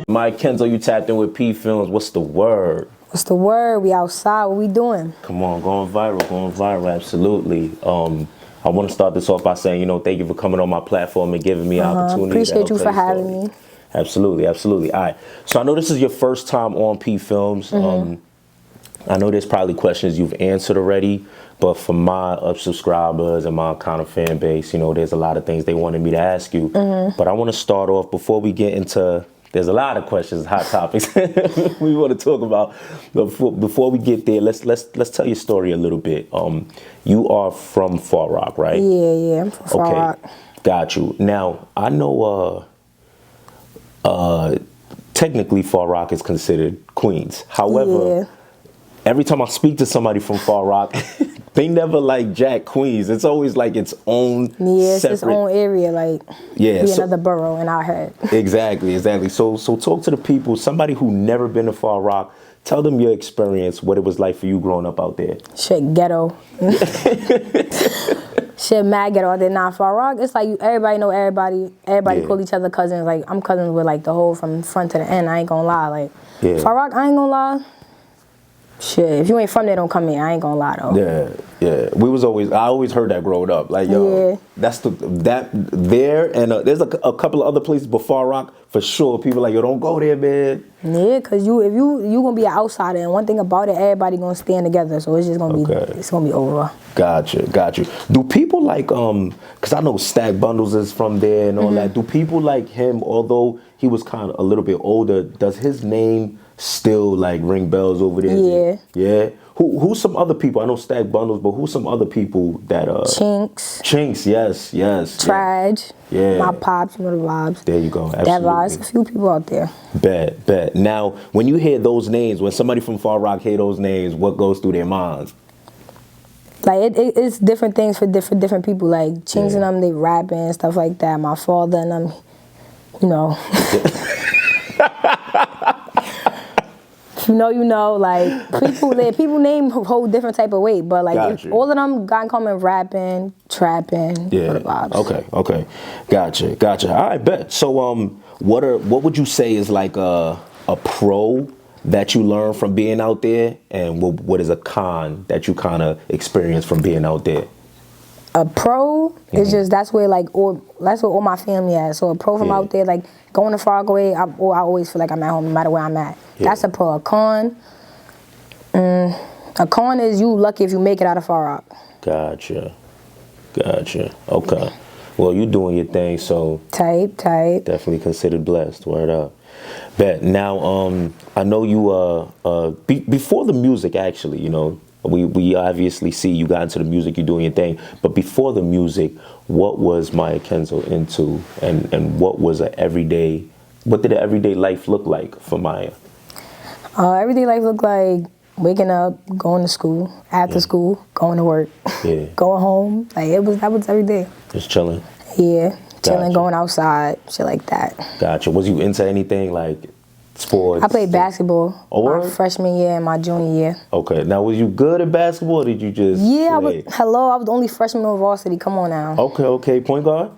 Miah Kenzo, you tapped in with PPhilms. What's the word? What's the word? We outside. What we doing? Come on, going viral, absolutely. I want to start this off by saying, thank you for coming on my platform and giving me an opportunity. Appreciate you for having me. Absolutely. All right. So I know this is your first time on PPhilms. I know there's probably questions you've answered already, but for my subscribers and my kind of fan base, there's a lot of things they wanted me to ask you. But I want to start off before we get into. There's a lot of questions, hot topics we want to talk about. Before we get there, let's tell your story a little bit. You are from Far Rock, right? Yeah, I'm from Far Rock. Got you. Now I know technically Far Rock is considered Queens. However, every time I speak to somebody from Far Rock, they never like Jack Queens. It's always like its own it's its own area, like another borough in our head. Exactly. So talk to the people, somebody who never been to Far Rock, tell them your experience, what it was like for you growing up out there. Shit, ghetto. Shit, mad ghetto out there. Nah, Far Rock, it's like everybody know everybody. Everybody call each other cousins. Like, I'm cousins with like the whole from front to the end. I ain't gonna lie. Like, Far Rock, I ain't gonna lie. Shit, if you ain't from there, don't come here. I ain't gonna lie though. Yeah. I always heard that growing up. Like, that's there, and there's a couple of other places but Far Rock for sure. People like, yo, don't go there, man. Yeah, cause if you gonna be an outsider, and one thing about it, everybody gonna stand together, so it's just gonna be over. Got you. Do people like cause I know Stack Bundles is from there and all that. Do people like him, although he was kind of a little bit older? Does his name still like ring bells over there? Yeah. Who's some other people? I know Stack Bundles, but who's some other people that Chinks, yes. tched. Yeah. My pops, the vibes. There you go. Absolutely. That vibes. A few people out there. Bet. Now, when you hear those names, when somebody from Far Rock hear those names, what goes through their minds? Like it's different things for different people. Like Chinks and them, they rapping and stuff like that. My father and them, you know, like people name a whole different type of weight, but like all of them got in common rapping, trapping, the vibes. Okay, gotcha. All right, bet. So what would you say is like a pro that you learned from being out there, and what is a con that you kind of experienced from being out there? A pro is just that's where all my family at. So a pro from out there, like going to Far Rockaway, I always feel like I'm at home no matter where I'm at. That's a pro. A con is you lucky if you make it out of Far Rock. Gotcha. Okay. Well, you doing your thing, so tight. Definitely considered blessed. Word up. Bet. Now, I know you before the music, actually, we obviously see you got into the music, you're doing your thing, but before the music, what was Miah Kenzo into, and what did an everyday life look like for Miah? Everyday life looked like waking up, going to school, after school, going to work, going home. Like that was every day. Just chilling. Yeah, chilling, going outside, shit like that. Gotcha. Was you into anything like sports? I played basketball my freshman year and my junior year. Okay. Now, was you good at basketball, or did you just I was the only freshman on varsity. Come on now. Okay. Point guard?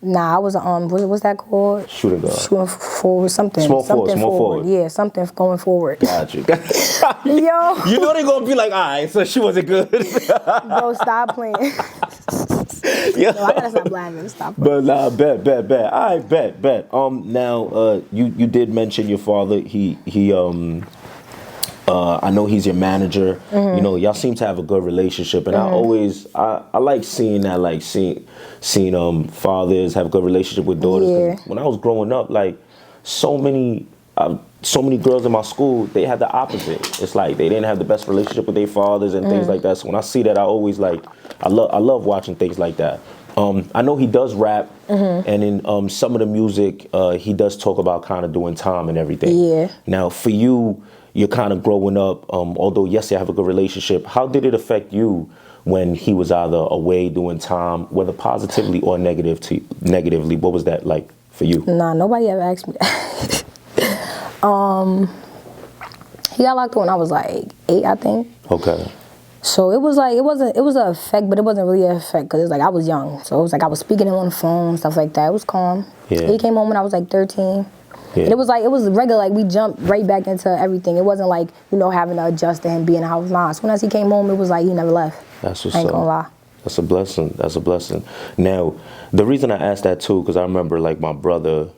Nah, I was what's that called? Shooting guard. Shooting forward, something. Small forward. Yeah, something going forward. Got you. Yo. You know they're gonna be like, all right, so she wasn't good. Bro, stop playing. Yo, I gotta stop laughing. Stop playing. But nah, bet. All right, bet. Now, you did mention your father. I know he's your manager. Y'all seem to have a good relationship, and I like seeing that, like seeing fathers have a good relationship with daughters. 'Cause when I was growing up, like so many girls in my school, they had the opposite. It's like they didn't have the best relationship with their fathers and things like that. So when I see that, I always I love watching things like that. I know he does rap, and in some of the music, he does talk about kind of doing time and everything. Yeah. Now, for you, you're kind of growing up, although yes, you have a good relationship. How did it affect you when he was either away doing time, whether positively or negatively? What was that like for you? Nah, nobody ever asked me that. He got locked up when I was like 8, I think. Okay. So it was like, it was an effect, but it wasn't really an effect because it's like I was young. So it was like I was speaking to him on the phone, stuff like that. It was calm. Yeah. He came home when I was like 13. Yeah. And it was regular, like we jumped right back into everything. It wasn't like, you know, having to adjust to him being in the house. Nah, as soon as he came home, it was like he never left. That's what's I ain't gonna lie. That's a blessing. That's a blessing. Now, the reason I asked that too, because I remember like my brother,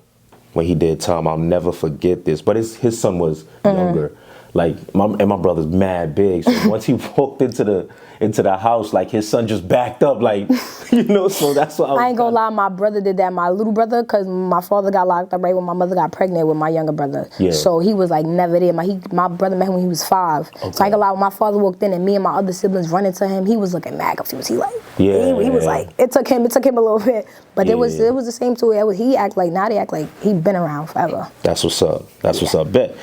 when he did time, I'll never forget this, but his son was younger. Like my brother's mad big, so once he walked into the house, like his son just backed up, like, you know. So that's what I ain't gonna lie, my brother did that. My little brother, cause my father got locked up right when my mother got pregnant with my younger brother. Yeah. So he was like never there. My brother met him when he was 5. Okay. So I ain't gonna lie, when my father walked in and me and my other siblings running to him, he was looking mad confused. He like, he was like, it took him a little bit, but it was the same too. He act like now they act like he been around forever. That's what's up. That's what's up. Bet.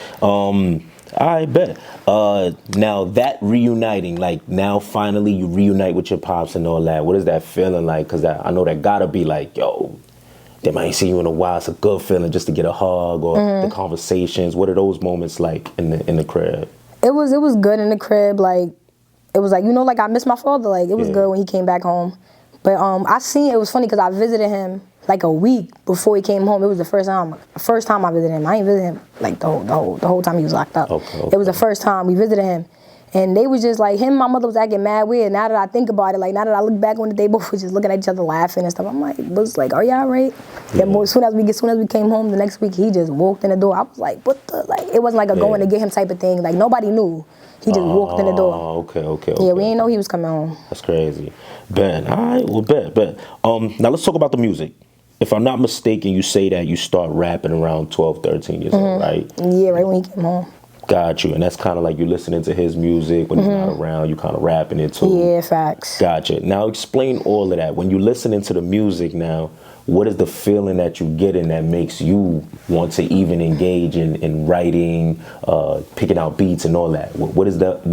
I bet. Now that reuniting, like now finally you reunite with your pops and all that. What is that feeling like? Because I know that gotta be like, yo, they might see you in a while. It's a good feeling just to get a hug or the conversations. What are those moments like in the crib? It was good in the crib. Like it was like, you know, like I miss my father. Like it was good when he came back home. But it was funny because I visited him like a week before he came home. It was the first time I visited him. I ain't visited him like the whole time he was locked up. Okay. It was the first time we visited him. And they was just like, him and my mother was acting mad weird. Now that I think about it, like now that I look back on it, they both was just looking at each other laughing and stuff. I'm like, are y'all right? Yeah. Then as soon as we came home the next week, he just walked in the door. I was like, what the, like, it wasn't like a going to get him type of thing. Like nobody knew. He just walked in the door. Okay. Yeah, we didn't know he was coming home. That's crazy. Ben, all right, well, bet. Now let's talk about the music. If I'm not mistaken, you say that you start rapping around 12, 13 years old, right? Yeah, right when he came home. Got you. And that's kind of like you listening to his music. When he's not around, you kind of rapping it too. Yeah, facts. Gotcha. Now explain all of that. When you're listening to the music now, what is the feeling that you get in that makes you want to even engage in writing, picking out beats and all that? What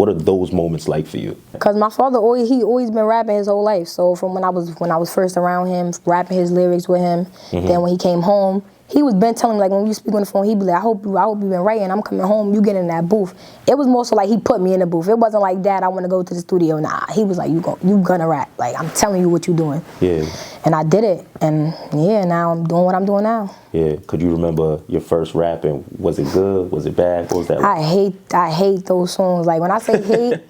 are those moments like for you? Because my father always been rapping his whole life. So from when I was first around him, rapping his lyrics with him, then when he came home, he was been telling me, like, when we speak on the phone, he'd be like, I hope you been writing. I'm coming home. You get in that booth. It was more so like he put me in the booth. It wasn't like, Dad, I want to go to the studio. Nah, he was like, you gonna rap. Like, I'm telling you what you doing. Yeah. And I did it. And yeah, now I'm doing what I'm doing now. Yeah. Could you remember your first rapping? Was it good? Was it bad? What was that like? I hate those songs. Like, when I say hate,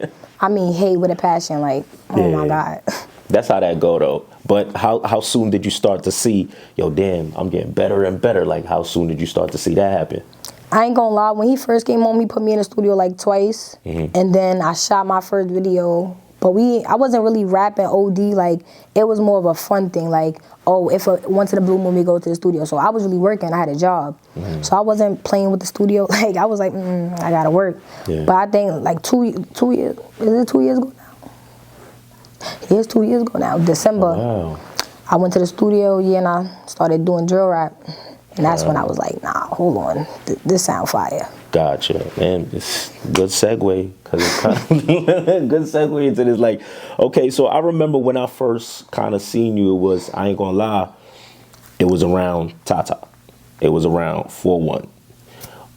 I mean hate with a passion. Like, oh my God. That's how that go though. But how soon did you start to see, yo, damn, I'm getting better and better? Like, how soon did you start to see that happen? I ain't gonna lie, when he first came home, he put me in the studio like twice. And then I shot my first video. But I wasn't really rapping OD. Like, it was more of a fun thing. Like, oh, if once in a blue moon we go to the studio. So I was really working. I had a job. So I wasn't playing with the studio. Like, I was like, I gotta work. But I think like 2 years, is it 2 years ago now? Yeah, it's 2 years ago now, December. Oh, wow. I went to the studio, and I started doing drill rap. And that's when I was like, nah, hold on, this sound fire. Gotcha, man. It's good segue, because it's kind of good segue into this. Like, okay, so I remember when I first kind of seen you, it was, I ain't gonna lie, it was around Tata. It was around 4-1.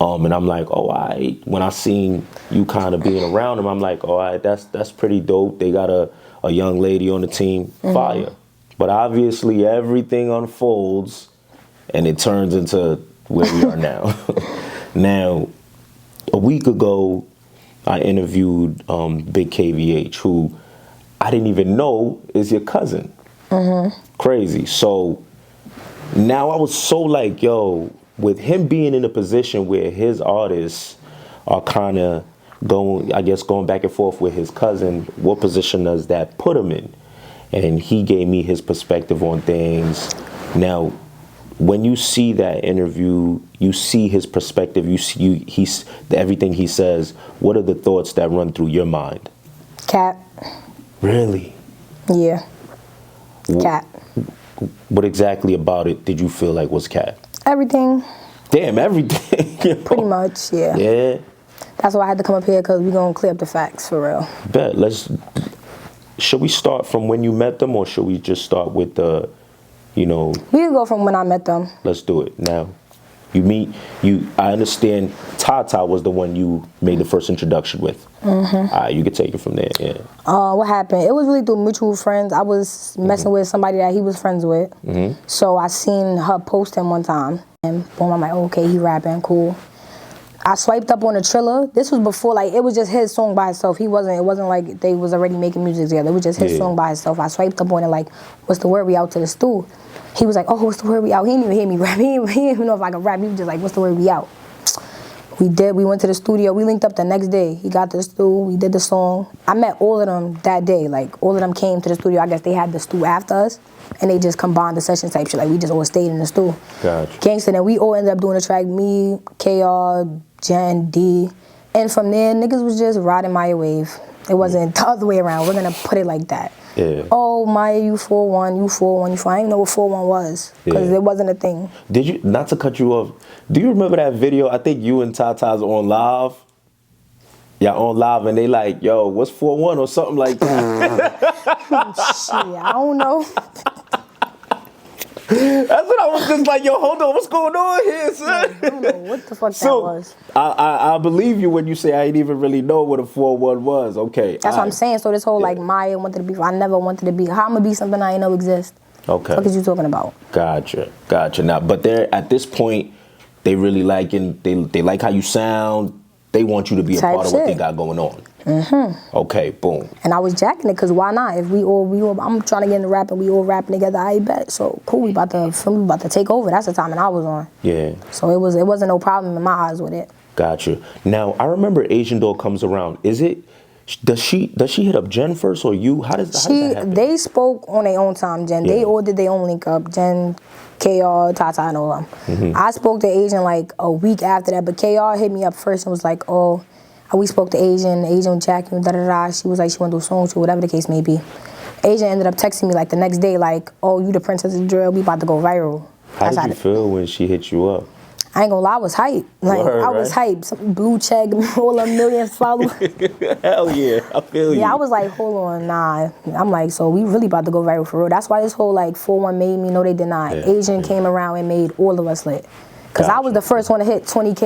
And I'm like, oh, all right. When I seen you kind of being around him, I'm like, all right, that's pretty dope. They got a young lady on the team, fire. But obviously everything unfolds and it turns into where we are now. Now, a week ago, I interviewed Big KVH, who I didn't even know is your cousin. Crazy. So now I was so like, yo, with him being in a position where his artists are kind of going back and forth with his cousin, what position does that put him in? And he gave me his perspective on things. Now, when you see that interview, you see his perspective, he's everything he says. What are the thoughts that run through your mind? Cat. Really? Yeah. Cat. What exactly about it did you feel like was cat? Everything. Damn, everything. Pretty much, yeah. Yeah. That's why I had to come up here, because we're going to clear up the facts, for real. Bet. Should we start from when you met them, or should we just start with the, We can go from when I met them. Let's do it now. I understand Tata was the one you made the first introduction with. You could take it from there, yeah. What happened? It was really through mutual friends. I was messing with somebody that he was friends with. So I seen her post him one time. And boom, I'm like, okay, he rapping, cool. I swiped up on a Triller. This was before, like, it was just his song by himself. It wasn't like they was already making music together. It was just his song by himself. I swiped up on it like, what's the word, we out to the stool? He was like, oh, what's the word, we out? He didn't even hear me rap. He didn't even know if I could rap. He was just like, what's the word, we out? We did. We went to the studio. We linked up the next day. He got to the stool. We did the song. I met all of them that day. Like, all of them came to the studio. I guess they had the stool after us. And they just combined the session type shit. Like, we just all stayed in the stool. Gotcha. Gangsta. And we all ended up doing a track. Me, KR, Jen, D. And from there, niggas was just riding my wave. It wasn't the other way around. We're going to put it like that. Yeah. Oh, Miah, you 4-1, you 4-1, you 4. I didn't know what 4-1 was. Because it wasn't a thing. Did you, not to cut you off, do you remember that video? I think you and Tata's on live. Yeah, on live, and they like, yo, what's 4-1 or something like that? Shit, I don't know. That's what I was just like, yo, hold on, what's going on here, son? I don't know what the fuck that was. I believe you when you say I didn't even really know what a 4-1 was. Okay. That's what I'm saying. So this whole like Miah wanted to be, I never wanted to be. How I'm gonna be something I ain't know exist? Okay. What is you talking about? Gotcha. Now, but they're at this point, they really liking, they like how you sound. They want you to be a part of what they got going on. Okay, boom. And I was jacking it because why not? If we all, I'm trying to get into rap and we all rapping together, I bet. So cool, we about to take over. That's the time and I was on. Yeah. So it wasn't no problem in my eyes with it. Gotcha. Now I remember Asian Doll comes around. Does she hit up Jen first or you? How does that happen? They spoke on their own time, Jen. They all did their own link up. Jen, KR, Tata, and all them. I spoke to Asian like a week after that, but KR hit me up first and was like, oh, we spoke to Asian Jack, da-da-da. She was like, she want to do a song too, whatever the case may be. Asian ended up texting me like the next day, like, oh, you the princess of the drill, we about to go viral. How did you feel when she hit you up? I ain't gonna lie, I was hype. Like, I was hype. Some blue check, all a million followers. Hell yeah, I feel you. Yeah, I was like, hold on, nah. I'm like, so we really about to go viral for real. That's why this whole like 4-1 made me, no they did not. Asian came around and made all of us lit. Cause I was the first one to hit 20K,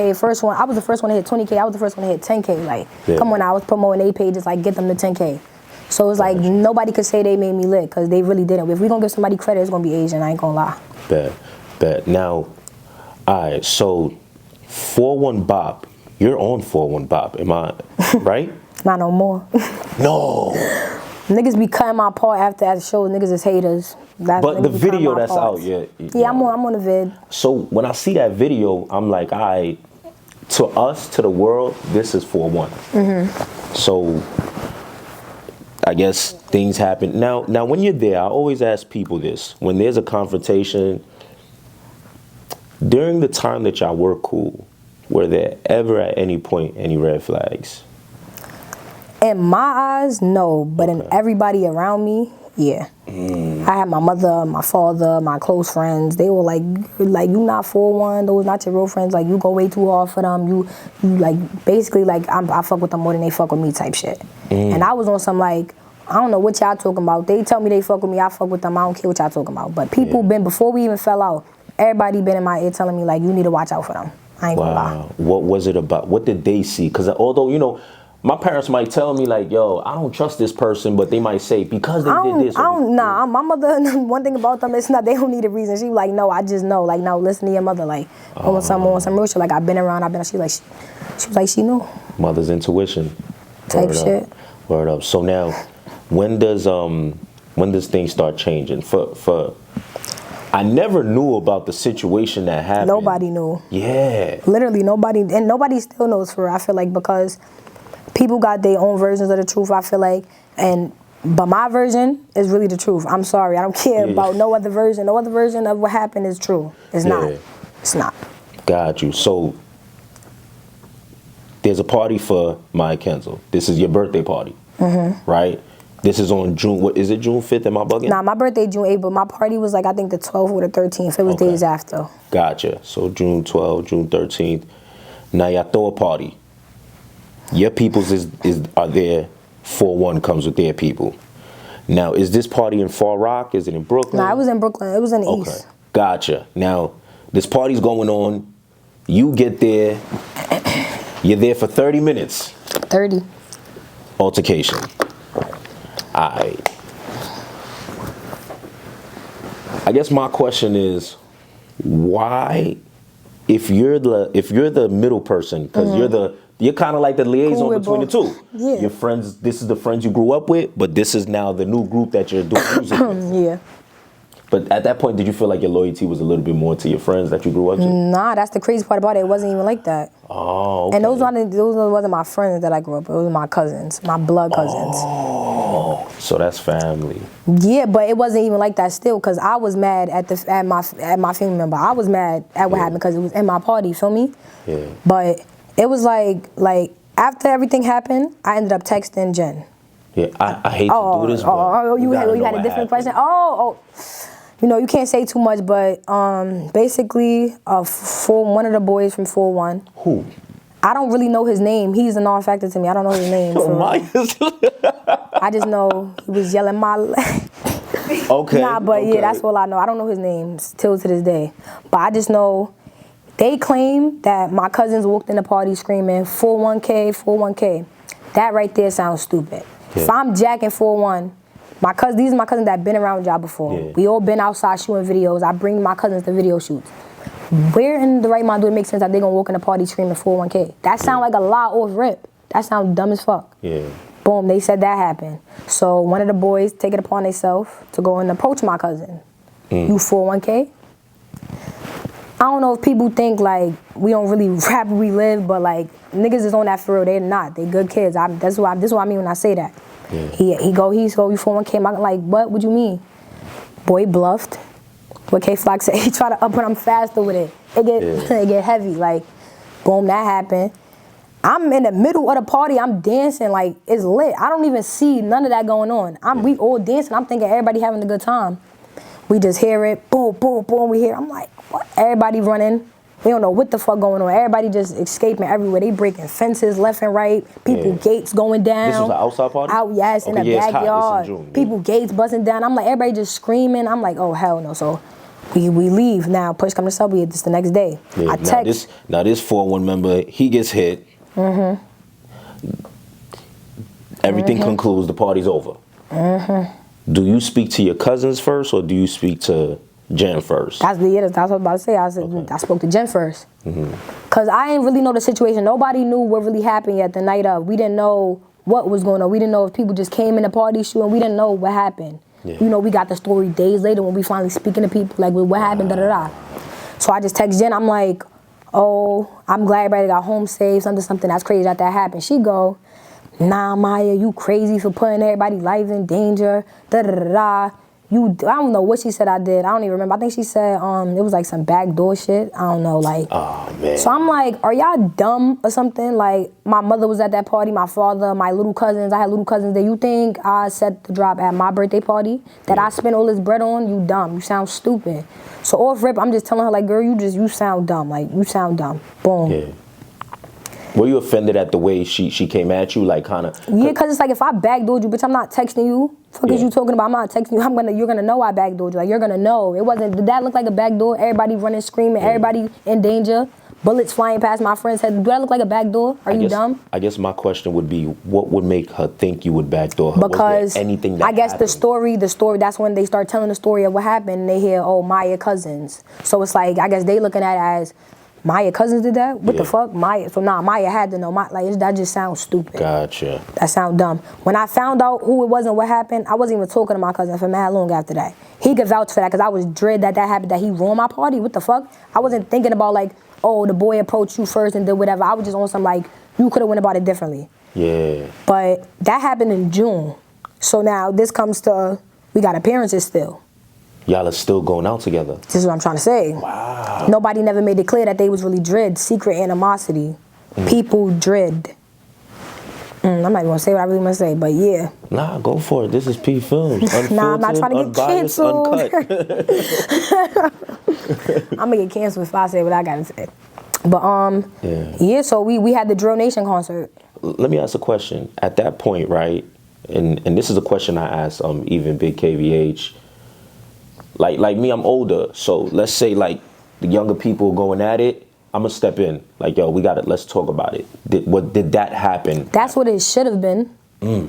I was the first one to hit 20K, I was the first one to hit 10K. Like, come on, I was promoting their pages, like get them to 10K. So it's like, nobody could say they made me lit, cause they really didn't. If we gonna give somebody credit, it's gonna be Asian, I ain't gonna lie. Bet. Now, alright, so 4-1 Bop, you're on 4-1 Bop, am I right? Not no more. No. Niggas be cutting my part after shows, niggas is haters. But the video that's out, yeah, I'm on the vid. So when I see that video, I'm like, to us, to the world, this is 4-1. So I guess things happen. Now when you're there, I always ask people this. When there's a confrontation, during the time that y'all were cool, were there ever at any point any red flags? In my eyes, no. But in everybody around me, yeah. I had my mother, my father, my close friends. They were like you not 4-1. Those not your real friends. Like, you go way too hard for them. You like, basically, like, I fuck with them more than they fuck with me type shit. And I was on some, like, I don't know what y'all talking about. They tell me they fuck with me. I fuck with them. I don't care what y'all talking about. But people been, before we even fell out, everybody been in my ear telling me, like, you need to watch out for them. I ain't gonna lie. What was it about? What did they see? Because although, you know, my parents might tell me, like, yo, I don't trust this person, but they might say, because they did this. Nah, my mother, one thing about them, it's not, they don't need a reason. She like, no, I just know. Like, no, listen to your mother. Like, on some real shit. Like, I've been around, she was like, she knew. Mother's intuition. Type shit. Word up. So now, when does things start changing? I never knew about the situation that happened. Nobody knew. Yeah. Literally nobody, and nobody still knows for real. I feel like, because people got their own versions of the truth, I feel like, but my version is really the truth. I'm sorry, I don't care about no other version. No other version of what happened is true. It's not. It's not. Got you. So there's a party for Miah Kenzo. This is your birthday party, right? This is on June, what is it, June 5th? Am I bugging? Nah, my birthday June 8th, but my party was like, I think the 12th or the 13th. It was days after. Gotcha. So June 12th, June 13th. Now y'all throw a party. Your peoples are there. 4-1 comes with their people. Now, is this party in Far Rock? Is it in Brooklyn? Nah, it was in Brooklyn. It was in the East. Gotcha. Now, this party's going on. You get there. You're there for 30 minutes. 30. Altercation. Alright. I guess my question is, why, if you're the middle person, because you're kind of like the liaison between the two. Yeah. Your friends, this is the friends you grew up with, but this is now the new group that you're doing music with. Yeah. But at that point, did you feel like your loyalty was a little bit more to your friends that you grew up to? Nah, that's the crazy part about it. It wasn't even like that. Oh, okay. And those wasn't my friends that I grew up with. It was my cousins, my blood cousins. Oh, so that's family. Yeah, but it wasn't even like that still, because I was mad at my family member. I was mad at what happened because it was in my party, you feel me? Yeah. But it was like after everything happened, I ended up texting Jen. Yeah, I hate to do this, but you had a different question? You know, you can't say too much, but basically, one of the boys from 4-1. Who? I don't really know his name. He's a non-factor to me. I don't know his name. I just know he was yelling my Okay. Nah, but yeah, that's all I know. I don't know his name still to this day. But I just know they claim that my cousins walked in the party screaming 4-1K, 4-1K. That right there sounds stupid. Yeah. If I'm jacking 4-1, these are my cousins that been around with y'all before. Yeah. We all been outside shooting videos. I bring my cousins to video shoots. Where in the right mind do it make sense that they gonna walk in the party screaming 4-1K? That sound like a lie off rip. That sound dumb as fuck. Yeah. Boom, they said that happened. So one of the boys take it upon themselves to go and approach my cousin. You 4-1K? I don't know if people think like we don't really rap where we live, but like niggas is on that for real. They're not. They good kids. This is what I mean when I say that. Yeah. He go, you 4-1K. I'm like, what you mean? Boy bluffed. What K-Flock said, he tried to up when I'm faster with it. It get heavy. Like, boom, that happened. I'm in the middle of the party. I'm dancing like it's lit. I don't even see none of that going on. We all dancing. I'm thinking everybody having a good time. We just hear it. Boom, boom, boom. We hear. I'm like, what? Everybody running. We don't know what the fuck going on. Everybody just escaping everywhere. They breaking fences left and right. People gates going down. This was an outside party? Out, yes, in the backyard. People gates busting down. I'm like, everybody just screaming. I'm like, oh hell no. So we leave now. Push come to shove. We this the next day. Yeah, I text. Now this 4-1 member, he gets hit. Everything concludes. The party's over. Do you speak to your cousins first, or do you speak to Jen first? That's what I was about to say. I said I spoke to Jen first. Cause I didn't really know the situation. Nobody knew what really happened yet the night of. We didn't know what was going on. We didn't know if people just came in the party shooting. We didn't know what happened. Yeah. You know, we got the story days later when we finally speaking to people like, what happened, da da da. So I just text Jen. I'm like, oh, I'm glad everybody got home safe. Something that's crazy that happened. She go, nah, Miah, you crazy for putting everybody's life in danger. Da da da da. I don't know what she said I did. I don't even remember. I think she said it was like some backdoor shit. I don't know, like. Oh, man. So I'm like, are y'all dumb or something? Like, my mother was at that party, my father, my little cousins. I had little cousins there. You think I set the drop at my birthday party that I spent all this bread on? You dumb. You sound stupid. So off rip, I'm just telling her, like, girl, you sound dumb. Like, you sound dumb. Boom. Yeah. Were you offended at the way she came at you, like kind of? Yeah, because it's like if I backdoored you, bitch, I'm not texting you. Fuck is you talking about? I'm not texting you. You're gonna know I backdoored you. Like, you're gonna know. It wasn't. Did that look like a backdoor? Everybody running, screaming, everybody in danger, bullets flying past my friend's head. Do that look like a backdoor? Are you dumb? I guess my question would be, what would make her think you would backdoor her? Because anything that I guess happened? the story. That's when they start telling the story of what happened. And they hear, oh, Miah cousins. So it's like I guess they looking at it as. Miah cousins did that? What the fuck? Miah. So Miah had to know. That just sounds stupid. Gotcha. That sounds dumb. When I found out who it was and what happened, I wasn't even talking to my cousin for mad long after that. He could vouch for that because I was dread that happened, that he ruined my party. What the fuck? I wasn't thinking about like, oh, the boy approached you first and did whatever. I was just on some like, you could have went about it differently. Yeah. But that happened in June. So now this comes to, we got appearances still. Y'all are still going out together. This is what I'm trying to say. Wow. Nobody never made it clear that they was really dread. Secret animosity. People dread. I'm not even gonna say what I really want to say, but yeah. Nah, go for it. This is PPhilms. Nah, I'm not trying to get canceled. I'm gonna get canceled if I say what I gotta say. But yeah. So we had the Drill Nation concert. Let me ask a question. At that point, right? And this is a question I asked even Big KVH. Like me, I'm older, so let's say like the younger people going at it, I'm gonna step in. Like, yo, let's talk about it. Did that happen? That's what it should have been.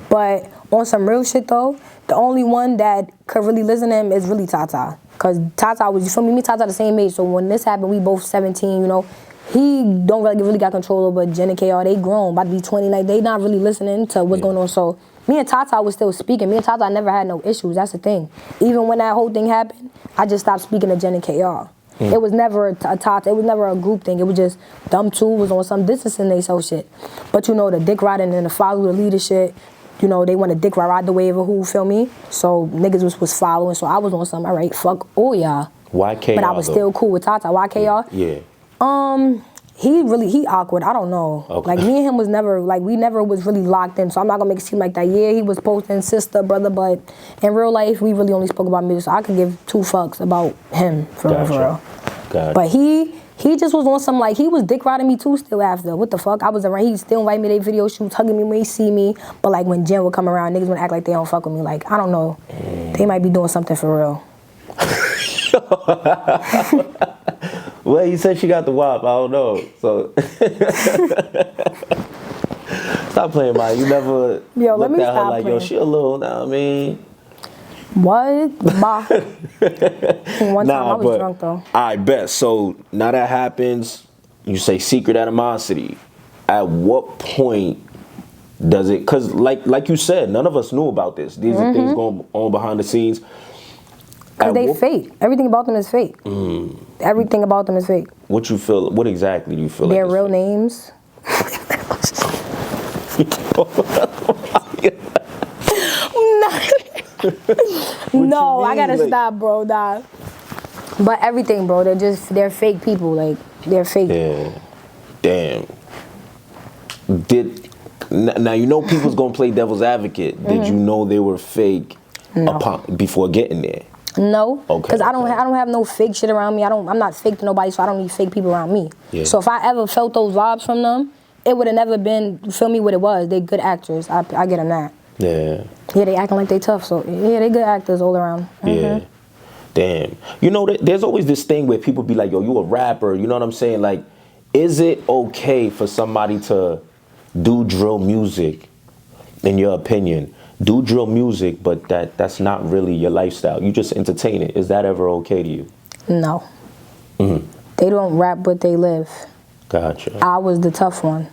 But on some real shit though, the only one that could really listen to him is really Tata. Cause Tata was, you feel me? Me and Tata the same age. So when this happened, we both 17, you know. He don't really got control over Jen and KR. They grown, about to be 20. Like, they not really listening to what's going on. So me and Tata was still speaking. Me and Tata never had no issues. That's the thing. Even when that whole thing happened, I just stopped speaking to Jen and KR. It was never a Tata. It was never a group thing. It was just them two was on some distancing they so shit. But you know, the dick riding and the follow the leader shit, you know, they want to dick ride the wave of who, feel me? So niggas was following. So I was on some, all right, fuck all y'all. Why KR? But I was still cool with Tata. Why KR? Yeah. He awkward. I don't know. Okay. Like, me and him was never, like, we never was really locked in. So I'm not gonna make it seem like that. Yeah, he was posting sister, brother, but in real life, we really only spoke about music. So I could give two fucks about him, for real. Gotcha. But he just was on some, like, he was dick riding me too still after. What the fuck? I was around, he still invite me to their video shoots, hugging me when he see me. But like, when Jen would come around, niggas would act like they don't fuck with me. Like, I don't know. They might be doing something for real. Well, you said she got the WAP. I don't know. So stop playing, Maya. You never looked at her like, yo, she a little, know what I mean? What? Bah. One time I was drunk though. I bet. So now that happens, you say secret animosity. At what point does it, cause like you said, none of us knew about this. These are things going on behind the scenes. Cause they fake. Everything about them is fake. Everything about them is fake. What you feel? What exactly do you feel? Their like real names. No, I gotta stop, bro. Nah. But everything, bro. They're fake people. Like, they're fake. Yeah. Damn. Now you know people's gonna play devil's advocate. Did you know they were fake before getting there? No, because I don't have no fake shit around me. I'm not fake to nobody, so I don't need fake people around me. Yeah. So if I ever felt those vibes from them, it would have never been, you feel me, what it was. They good actors. I get them that. Yeah. Yeah, they acting like they tough, so yeah, they good actors all around. Yeah. Damn. You know, there's always this thing where people be like, yo, you a rapper, you know what I'm saying? Like, is it okay for somebody to do drill music, in your opinion? Do drill music, but that's not really your lifestyle. You just entertain it. Is that ever okay to you? No. They don't rap, but they live. Gotcha. I was the tough one.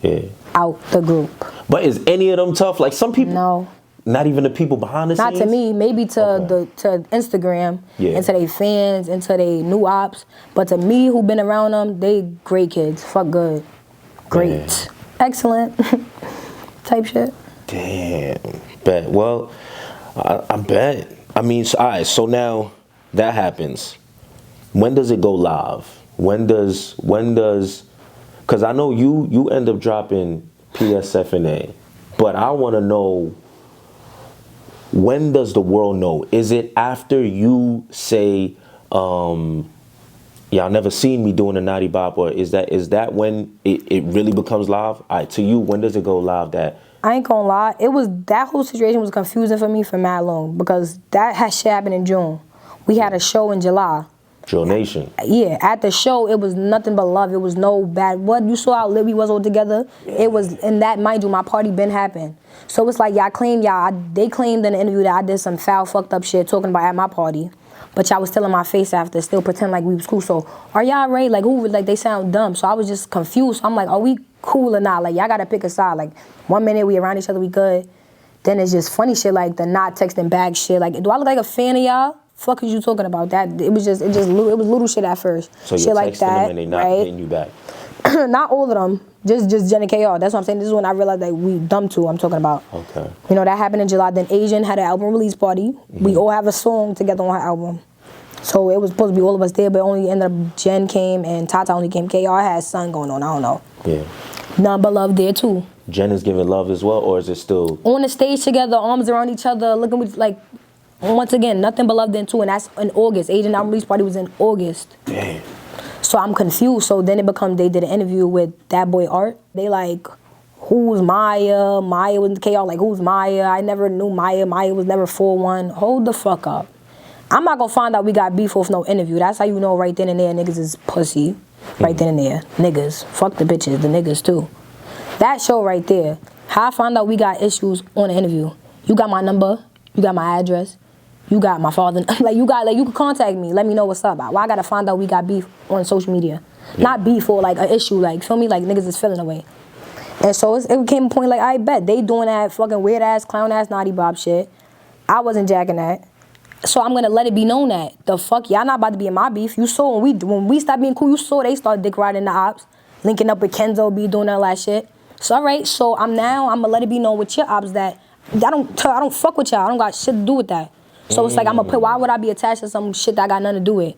Yeah. Out the group. But is any of them tough? Like, some people. No. Not even the people behind the scenes? Not to me. Maybe to Instagram, and to their fans, and to their new ops. But to me, who been around them, they great kids. Fuck good. Great. Excellent. Type shit. Damn. Bet. Well, I bet. I mean, all right, so now that happens. When does it go live? When does, because I know you end up dropping PSFNA, but I want to know, when does the world know? Is it after you say, y'all never seen me doing a naughty bop, or is that when it really becomes live? All right, to you, when does it go live that? I ain't gonna lie, that whole situation was confusing for me for mad long, because that shit happened in June. We had a show in July. Drill Nation. Yeah, at the show, it was nothing but love. It was no bad. What you saw how lit we was all together. It was, and that, mind you, my party been happened. So it's like, they claimed in the interview that I did some foul, fucked up shit talking about at my party. But y'all was still in my face after, still pretend like we was cool. So are y'all right? Like, who? Like, they sound dumb. So I was just confused. So I'm like, are we cool or not? Like, y'all gotta pick a side. Like, 1 minute we around each other, we good. Then it's just funny shit like the not texting back shit. Like, do I look like a fan of y'all? Fuck is you talking about? That it was little shit at first. So shit you're like texting that, them and they not hitting you back. Not all of them. Just Jen and KR. That's what I'm saying. This is when I realized that we dumb too. I'm talking about. Okay. You know, that happened in July. Then Asian had an album release party. We all have a song together on her album. So it was supposed to be all of us there, but only ended up Jen came and Tata only came. KR had son going on. I don't know. Yeah. None but love there too. Jen is giving love as well, or is it still on the stage together, arms around each other, looking with like. Once again, nothing but love then too, and that's in August. Asian album release party was in August. Damn. So I'm confused. So then they did an interview with that boy Art. They like, who's Miah? Miah was KR, like, who's Miah? I never knew Miah. Miah was never 4-1. Hold the fuck up. I'm not gonna find out we got beef with no interview. That's how you know right then and there niggas is pussy. Right then and there. Niggas. Fuck the bitches, the niggas too. That show right there. How I found out we got issues on the interview. You got my number, you got my address, you got my father, you could contact me, let me know what's up. Why I gotta find out we got beef on social media? Not beef or like an issue, like, feel me, like niggas is feeling away. And so it became a point like, I bet, they doing that fucking weird ass, clown ass, naughty Bob shit. I wasn't jacking that. So I'm gonna let it be known that, the fuck, y'all not about to be in my beef. You saw when we stopped being cool, you saw they started dick riding the ops, linking up with Kenzo B, doing all that shit. So alright, so I'm gonna let it be known with your ops that I don't fuck with y'all. I don't got shit to do with that. So it's like why would I be attached to some shit that I got nothing to do with?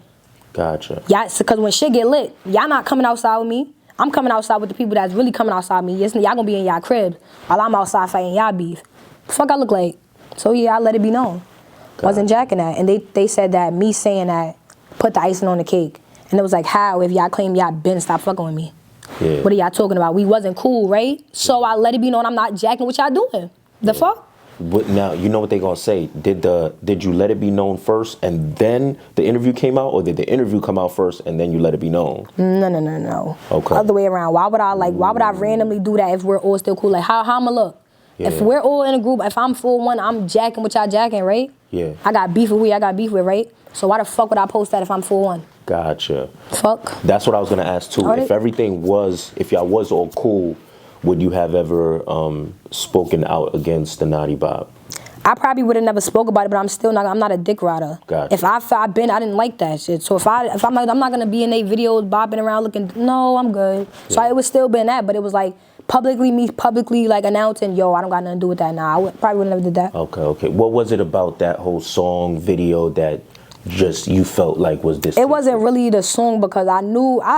Gotcha. Yeah, because when shit get lit, y'all not coming outside with me. I'm coming outside with the people that's really coming outside with me. Yes, y'all gonna be in y'all crib while I'm outside fighting y'all beef. The fuck I look like? So yeah, I let it be known. Wasn't jacking that. And they said that me saying that put the icing on the cake. And it was like, how if y'all claim y'all been stop fucking with me? Yeah. What are y'all talking about? We wasn't cool, right? So I let it be known I'm not jacking what y'all doing. The fuck? But now, you know what they gonna say. Did you let it be known first and then the interview came out? Or did the interview come out first and then you let it be known? No. Okay. Other way around. Why would I randomly do that if we're all still cool? Like, how I'ma look? Yeah. If we're all in a group, if I'm full one, I'm jacking what y'all jacking, right? Yeah. I got beef with who I got beef with, right? So why the fuck would I post that if I'm full one? Gotcha. Fuck. That's what I was gonna ask too. If y'all was all cool, would you have ever spoken out against the naughty Bob? I probably would have never spoke about it, but I'm not a dick rider. Gotcha. If I didn't like that shit. So if I'm not gonna be in their videos bopping around looking, no, I'm good. Yeah. So it would still been that, but it was like publicly like announcing, yo, I don't got nothing to do with that now. Probably would have never did that. Okay. What was it about that whole song video that just you felt like was this? It wasn't really the song because I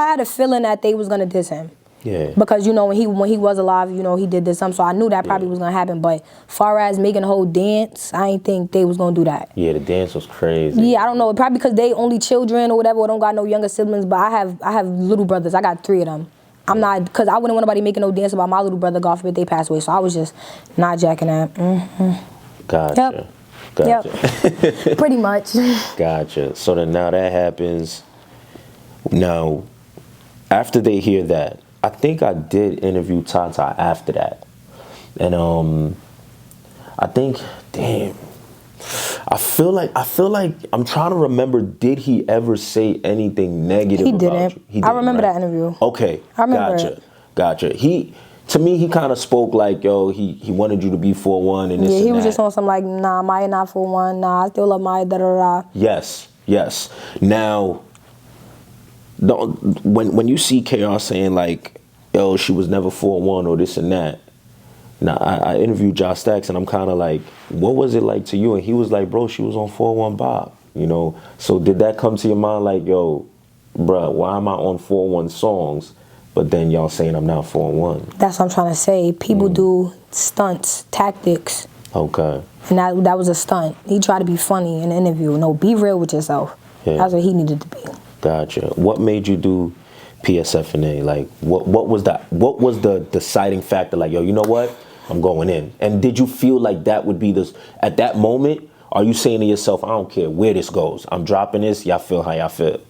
had a feeling that they was gonna diss him. Yeah. Because when he was alive, he did this something, so I knew that probably was gonna happen. But far as making a whole dance, I ain't think they was gonna do that. Yeah, the dance was crazy. Yeah, I don't know. Probably because they only children or whatever, or don't got no younger siblings. But I have little brothers. I got 3 of them. I'm not, because I wouldn't want nobody making no dance about my little brother, God forbid they passed away. So I was just not jacking that. Gotcha. Yep. Pretty much. Gotcha. So then now that happens. Now, after they hear that, I think I did interview Tata after that. And I think, damn, I feel like I'm trying to remember, did he ever say anything negative about you? He didn't. I remember that interview. Okay. I remember Gotcha. To me, he kind of spoke like, yo, he wanted you to be 4-1 and this and he was that. just on some like, nah, Miah not 4-1, nah, I still love Miah, da-da-da. Yes. Now, when you see KR saying like, yo, she was never 4-1 or this and that, now I interviewed Josh Stacks and I'm kind of like, what was it like to you? And he was like, bro, she was on 4-1 Bob, So did that come to your mind like, yo, bruh, why am I on 4-1 songs? But then y'all saying I'm not 4-1. That's what I'm trying to say. People do stunts, tactics. Okay. And that was a stunt. He tried to be funny in the interview. No, be real with yourself. Yeah. That's what he needed to be. Gotcha. What made you do PSFNA? Like, what was the deciding factor? Like, yo, you know what? I'm going in. And did you feel like that would be at that moment? Are you saying to yourself, I don't care where this goes. I'm dropping this. Y'all feel how y'all feel.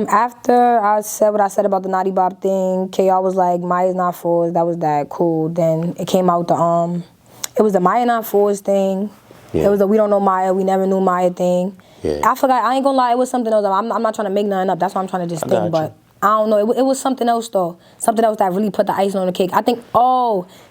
After I said what I said about the Naughty Bob thing, KR was like, Miah's not fours. That was that. Cool. Then it came out it was the Miah not fours thing. Yeah. It was the we don't know Miah, we never knew Miah thing. Yeah. I forgot. I ain't gonna lie. It was something else. I'm not trying to make nothing up. That's what I'm trying to just think. But I don't know. It was something else though. Something else that really put the icing on the cake. I think.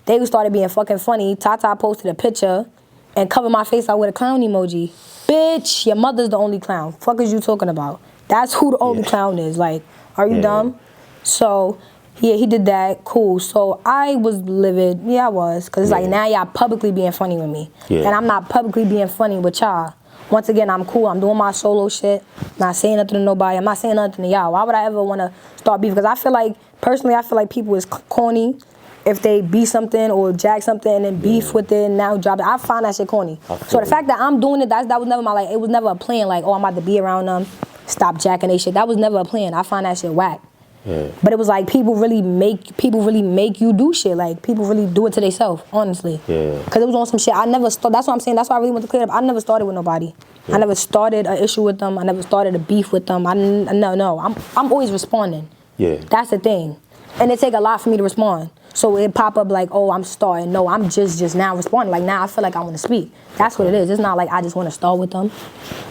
They started being fucking funny. Tata posted a picture and covered my face out with a clown emoji. Bitch, your mother's the only clown. Fuck is you talking about? That's who the only clown is. Like, are you dumb? So, yeah, he did that. Cool. So I was livid. Yeah, I was. Because it's like, now y'all publicly being funny with me. Yeah. And I'm not publicly being funny with y'all. Once again, I'm cool. I'm doing my solo shit. Not saying nothing to nobody. I'm not saying nothing to y'all. Why would I ever want to start beef? Because I feel like, personally, people is corny if they beat something or jack something and then beef with it and now drop it. I find that shit corny. So the fact that I'm doing it, that was never my, it was never a plan like, I'm about to be around them. Stop jacking they shit. That was never a plan. I find that shit whack. Yeah. But it was like people really make you do shit. Like people really do it to themselves, honestly. Yeah. Cause it was on some shit. I never started. That's what I'm saying. That's why I really want to clear it up. I never started with nobody. Yeah. I never started an issue with them. I never started a beef with them. No. I'm always responding. Yeah. That's the thing. And it take a lot for me to respond. So it pop up like, oh, I'm starting. No, I'm just now responding. Like now I feel like I want to speak. That's what it is. It's not like I just want to start with them.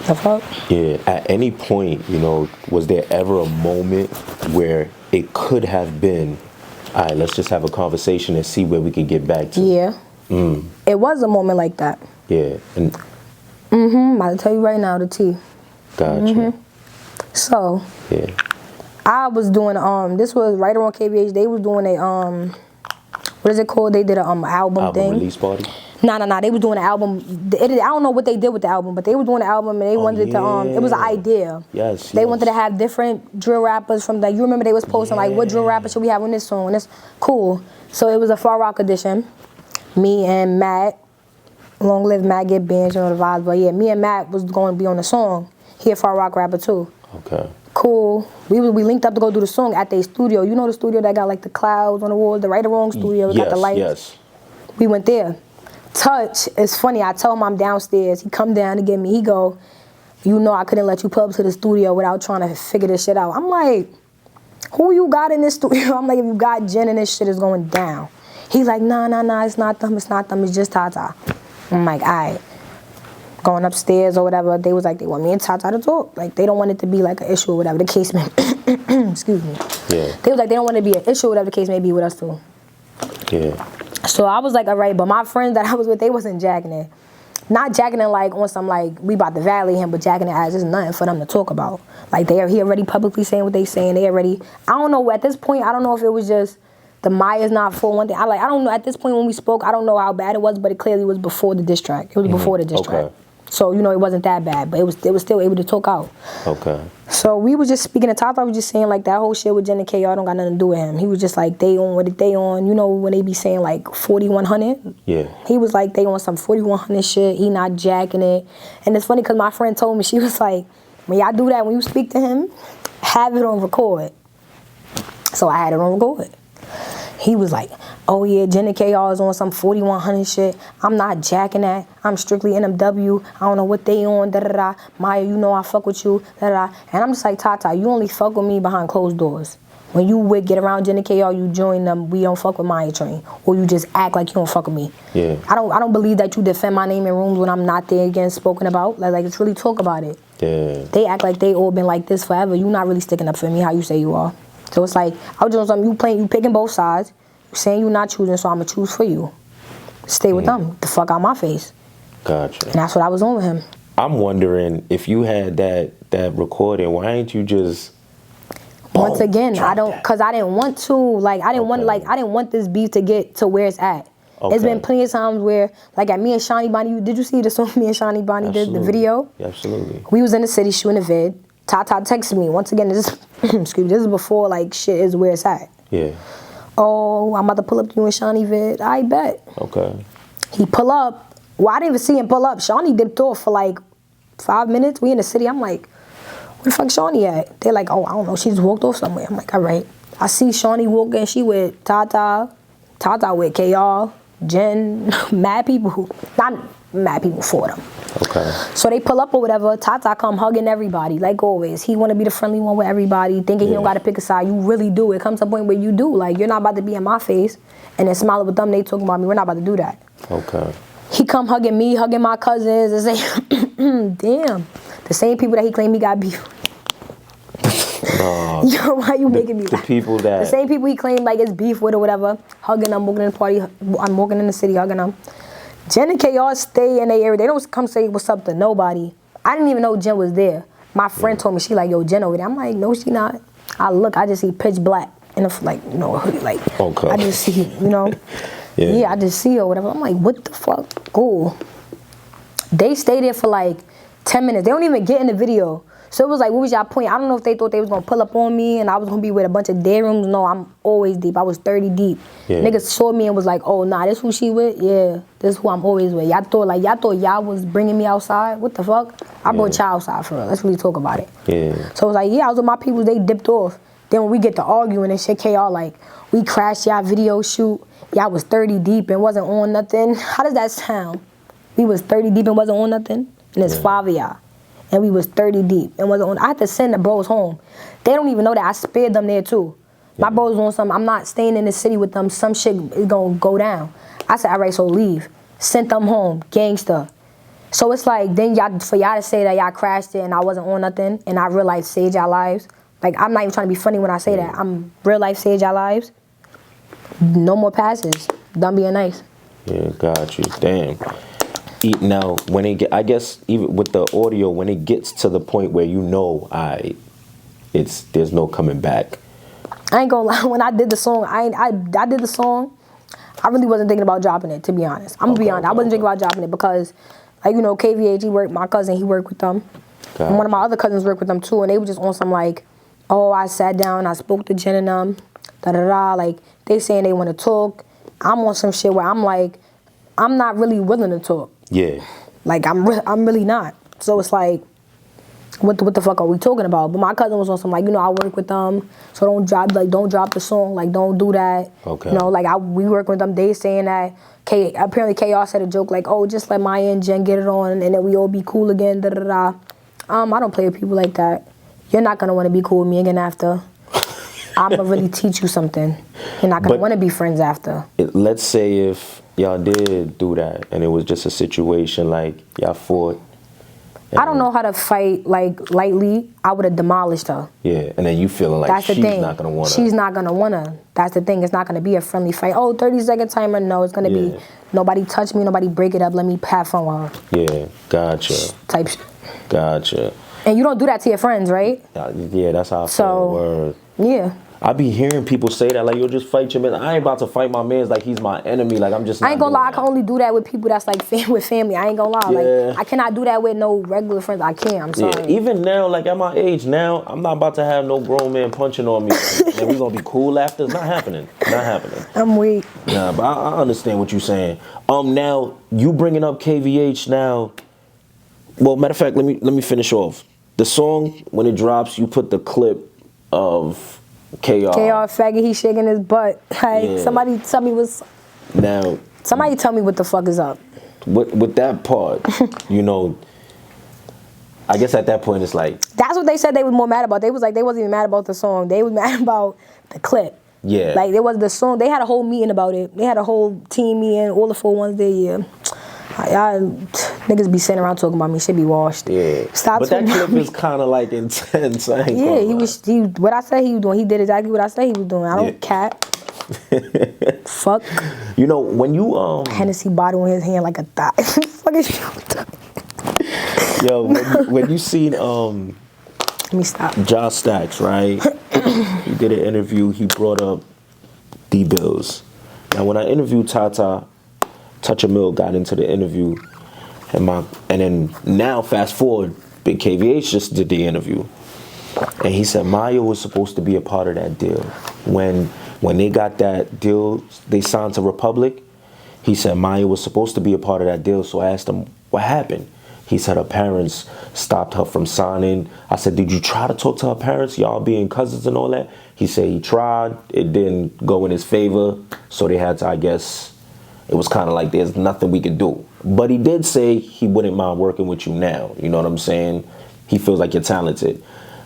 The fuck? Yeah. At any point, you know, was there ever a moment where it could have been, all right, let's just have a conversation and see where we could get back to? Yeah. It was a moment like that. Yeah. And I'm about to tell you right now the tea. Gotcha. So. Yeah. I was doing this was right around KVH. They was doing a what is it called? They did a album thing. Release party? Nah. They was doing an album. I don't know what they did with the album, but they was doing an album and they wanted to it was an idea. Yes. They wanted to have different drill rappers from that. You remember they was posting like what drill rapper should we have on this song? That's cool. So it was a Far Rock edition. Me and Matt, long live Matt, get bands, you know the vibes. But yeah, me and Matt was going to be on the song. He a Far Rock rapper too. Okay. Cool. We linked up to go do the song at their studio. You know the studio that got like the clouds on the wall, the Right or Wrong studio, got the lights. Yes. We went there. Touch, it's funny, I tell him I'm downstairs. He come down to get me. He go, you know I couldn't let you pull up to the studio without trying to figure this shit out. I'm like, who you got in this studio? I'm like, if you got Jen and this shit is going down. He's like, nah, it's not them, it's just Tata. I'm like, all right. Going upstairs or whatever, they was like, they want me and Tata to talk. Like, they don't want it to be like an issue or whatever the case may be. Excuse me. Yeah. They was like, they don't want it to be an issue or whatever the case may be with us too. Yeah. So I was like, all right, but my friends that I was with, they wasn't jacking it. Not jacking it like on some like, we about to valley him, but jacking it as just nothing for them to talk about. Like, he already publicly saying what they saying. They already, I don't know, at this point, I don't know if it was just the Miah's not for one thing. I don't know, at this point when we spoke, I don't know how bad it was, but it clearly was before the diss track. It was before the diss track. So, you know, it wasn't that bad, but it was still able to talk out. Okay. So we was just speaking to Tata, was just saying like that whole shit with Jen and KR don't got nothing to do with him. He was just like, they on what they on, you know, when they be saying like 4100. Yeah. He was like, they on some 4100 shit, he not jacking it. And it's funny because my friend told me, she was like, when y'all do that, when you speak to him, have it on record. So I had it on record. He was like, oh yeah, Jen and KR is on some 4100 shit. I'm not jacking that. I'm strictly NMW. I don't know what they on, da-da-da. Miah, you know I fuck with you, da-da-da. And I'm just like, Tata, you only fuck with me behind closed doors. When you would get around Jen and KR, you join them, we don't fuck with Miah Train. Or you just act like you don't fuck with me. Yeah. I don't believe that you defend my name in rooms when I'm not there again spoken about. Like it's really talk about it. Yeah. They act like they all been like this forever. You not really sticking up for me how you say you are. So it's like, I was doing something, you picking both sides. You saying you not choosing, so I'm going to choose for you. Stay with them. The fuck out my face. Gotcha. And that's what I was on with him. I'm wondering, if you had that recording, why ain't you just... Once again, I didn't want to. Like, I didn't want this beef to get to where it's at. Okay. It's been plenty of times where, like at me and Sh0t Bonnie, did you see the song me and Sh0t Bonnie did, the video? Yeah, absolutely. We was in the city shooting a vid. Tata texted me. Once again, this excuse me, this is before like shit is where it's at. Yeah. Oh, I'm about to pull up to you and Sh0t vid. I bet. Okay. He pull up. Well, I didn't even see him pull up. Sh0t dipped off for like 5 minutes. We in the city. I'm like, where the fuck Sh0t at? They're like, oh, I don't know. She just walked off somewhere. I'm like, all right. I see Sh0t walking. She with Tata with KR, Jen, mad people. Not mad people for them. Okay. So they pull up or whatever. Tata come hugging everybody, like always. He want to be the friendly one with everybody, thinking he don't got to pick a side. You really do. It comes to a point where you do. Like, you're not about to be in my face and then smiling with them. They talking about me. We're not about to do that. Okay. He come hugging me, hugging my cousins, and say, damn. The same people that he claimed he got beef. Yo, why you making me laugh? The people that... The same people he claimed like it's beef with or whatever, hugging them, walking in the party, I'm walking in the city, hugging them. Jen and KR stay in their area. They don't come say what's up to nobody. I didn't even know Jen was there. My friend told me, she like, yo, Jen over there. I'm like, no, she not. I just see pitch black in a, like, you know, a hoodie. Like, okay. I just see, you know. Yeah, I just see her or whatever. I'm like, what the fuck? Cool. They stay there for like 10 minutes. They don't even get in the video. So it was like, what was y'all point? I don't know if they thought they was going to pull up on me and I was going to be with a bunch of day rooms. No, I'm always deep. I was 30 deep. Yeah. Niggas saw me and was like, oh, nah, this who she with? Yeah, this who I'm always with. Y'all thought y'all was bringing me outside? What the fuck? I brought y'all outside for real. Let's really talk about it. Yeah. So it was like, yeah, I was with my people. They dipped off. Then when we get to arguing and shit, KR like, we crashed y'all video shoot. Y'all was 30 deep and wasn't on nothing. How does that sound? We was 30 deep and wasn't on nothing? And it's 5 of y'all. And we was 30 deep and wasn't on. I had to send the bros home. They don't even know that I spared them there too. My bros on something, I'm not staying in the city with them. Some shit is gonna go down. I said, all right, so leave. Sent them home, gangster. So it's like, then for y'all to say that y'all crashed it and I wasn't on nothing and I real life saved y'all lives. Like, I'm not even trying to be funny when I say that. I'm real life saved y'all lives. No more passes. Done being nice. Yeah, got you. Damn. Now, when it get, I guess even with the audio, when it gets to the point where you know, there's no coming back. I ain't gonna lie. When I did the song, I did the song. I really wasn't thinking about dropping it, to be honest. I'm gonna be honest. I wasn't thinking about dropping it because, like, you know, KVH, he worked. My cousin, he worked with them. And one of my other cousins worked with them too, and they were just on some like, oh, I sat down, I spoke to Jen and them, like they saying they want to talk. I'm on some shit where I'm like, I'm not really willing to talk. Yeah. Like I'm really not. So it's like, what the fuck are we talking about? But my cousin was on some like, you know, I work with them, so don't drop the song, like don't do that. Okay. You know, like we work with them. They saying that apparently KR said a joke like, oh, just let Miah and Jen get it on, and then we all be cool again. I don't play with people like that. You're not gonna want to be cool with me again after. I'm gonna really teach you something. You're not gonna want to be friends after. Let's say if y'all did do that and it was just a situation like y'all fought. I don't know how to fight like lightly. I would have demolished her. Yeah, and then you feeling like she's not gonna want to. She's not gonna want to. That's the thing. It's not gonna be a friendly fight. Oh, 30-second timer. No, it's gonna be nobody touch me, nobody break it up. Let me have fun with her. Yeah, gotcha. Type shit. Gotcha. And you don't do that to your friends, right? Yeah, that's how I feel. Word. Yeah. I be hearing people say that, like, you'll just fight your man. I ain't about to fight my man like he's my enemy. Like, I'm just not I ain't gonna lie, that. I can only do that with people that's like with family. I ain't gonna lie. Yeah. Like, I cannot do that with no regular friends. I can't, I'm sorry. Yeah, even now, like, at my age now, I'm not about to have no grown man punching on me. Like, and we gonna be cool after. It's not happening. Not happening. I'm weak. Nah, but I understand what you're saying. Now, you bringing up KVH now. Well, matter of fact, let me finish off. The song, when it drops, you put the clip of KR faggot, he shaking his butt. Like, somebody tell me somebody tell me what the fuck is up. With that part, you know, I guess at that point it's like, that's what they said they was more mad about. They was like, they wasn't even mad about the song. They was mad about the clip. Yeah. Like, there was the song. They had a whole meeting about it. They had a whole team meeting, all the 4 ones there, yeah. Y'all niggas be sitting around talking about me. Should be washed. Yeah. Stop. But that clip is kind of like intense. I ain't what I said he was doing. He did exactly what I said he was doing. I don't cap. Fuck. You know, when you Hennessy bottle in his hand like a thigh. Fuck is you? Yo, when you seen let me stop. Josh Stacks, right? He did an interview. He brought up D-Bills. Now, when I interviewed Tata, Touch a Mill got into the interview, and then now fast forward, Big KVH just did the interview, and he said Miah was supposed to be a part of that deal. When they got that deal, they signed to Republic. He said Miah was supposed to be a part of that deal. So I asked him what happened. He said her parents stopped her from signing. I said, did you try to talk to her parents, y'all being cousins and all that? He said he tried. It didn't go in his favor, so they had to, I guess. It was kind of like there's nothing we could do. But he did say he wouldn't mind working with you now. You know what I'm saying? He feels like you're talented.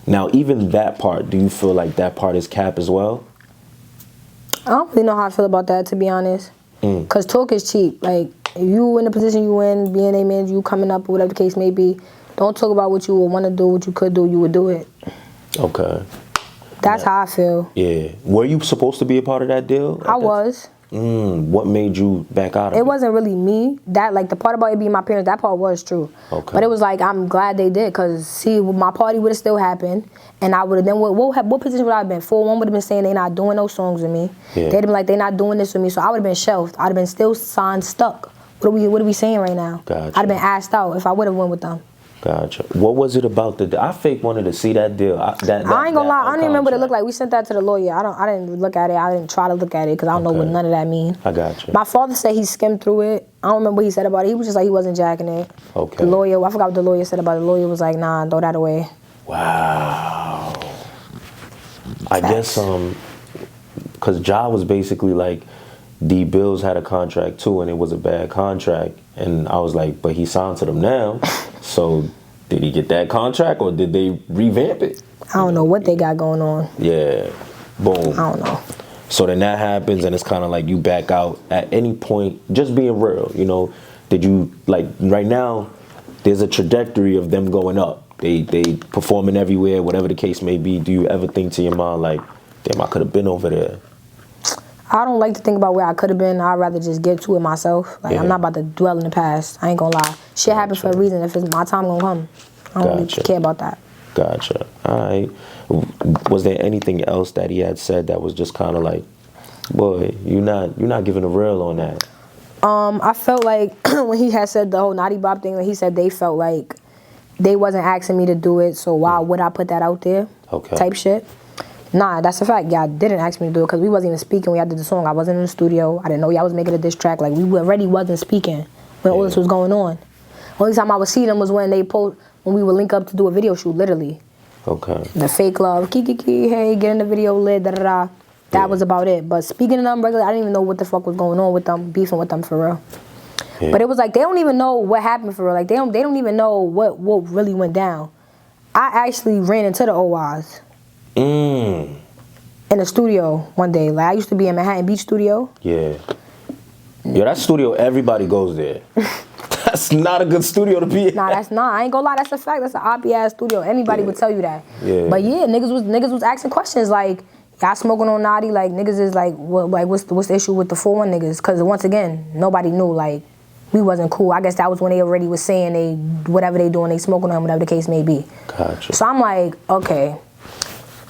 Now, even that part, do you feel like that part is cap as well? I don't really know how I feel about that, to be honest. Because talk is cheap. Like, if you in the position you in, being a man, you coming up, or whatever the case may be, don't talk about what you would want to do, what you could do, you would do it. Okay. That's how I feel. Yeah. Were you supposed to be a part of that deal? I was. What made you back out of it? It wasn't really me. That, like, the part about it being my parents, that part was true. Okay. But it was like, I'm glad they did, because, see, my party would have still happened, and I would have then, what position would I have been? 4-1 would have been saying they not doing no songs with me. Yeah. They'd have been like, they not doing this with me, so I would have been shelved. I'd have been still signed, stuck. What are we saying right now? Gotcha. I'd have been asked out if I would have went with them. Gotcha. What was it about the deal? I fake wanted to see that deal. I ain't gonna lie. I don't even remember what it looked like. We sent that to the lawyer. I didn't look at it. I didn't try to look at it because I don't know what none of that mean. I got you. My father said he skimmed through it. I don't remember what he said about it. He was just like he wasn't jacking it. Okay. The lawyer, I forgot what the lawyer said about it. The lawyer was like, nah, throw that away. Wow. I guess because Ja was basically like, D Bills had a contract too, and it was a bad contract. And I was like, but he signed to them now. So did he get that contract, or did they revamp it? I don't know what they got going on. Yeah. Boom. I don't know. So then that happens, and it's kind of like you back out at any point, just being real, you know. Did you, like, right now, there's a trajectory of them going up. They performing everywhere, whatever the case may be. Do you ever think to your mind, like, damn, I could have been over there? I don't like to think about where I could have been. I'd rather just get to it myself. Like, I'm not about to dwell in the past. I ain't gonna lie. Shit happened for a reason. If it's my time gonna come, I don't really care about that. Gotcha. All right. Was there anything else that he had said that was just kind of like, boy, you're not giving a real on that? I felt like when he had said the whole Naughty Bop thing, when he said they felt like they wasn't asking me to do it, so why would I put that out there? Okay. Type shit. Nah, that's a fact. Y'all didn't ask me to do it because we wasn't even speaking when y'all did the song. I wasn't in the studio. I didn't know y'all was making a diss track. Like, we already wasn't speaking when all this was going on. Only time I would see them was when when we would link up to do a video shoot, literally. Okay. The fake love, kiki, hey, get in the video lit, da da da. That was about it. But speaking to them regularly, I didn't even know what the fuck was going on with them, beefing with them for real. Yeah. But it was like, they don't even know what happened for real. Like, they don't even know what really went down. I actually ran into the OYs. In the studio one day. Like, I used to be in Manhattan Beach studio. Yeah. Yo, that studio, everybody goes there. That's not a good studio to be in. Nah, that's not. I ain't gonna lie, that's a fact. That's an oppy ass studio. Anybody would tell you that. Yeah. But yeah, niggas was asking questions like, y'all smoking on Naughty? Like, niggas is like, what's the issue with the 4-1 niggas? Because once again, nobody knew, like, we wasn't cool. I guess that was when they already was saying whatever they doing, they smoking on him, whatever the case may be. Gotcha. So I'm like, okay,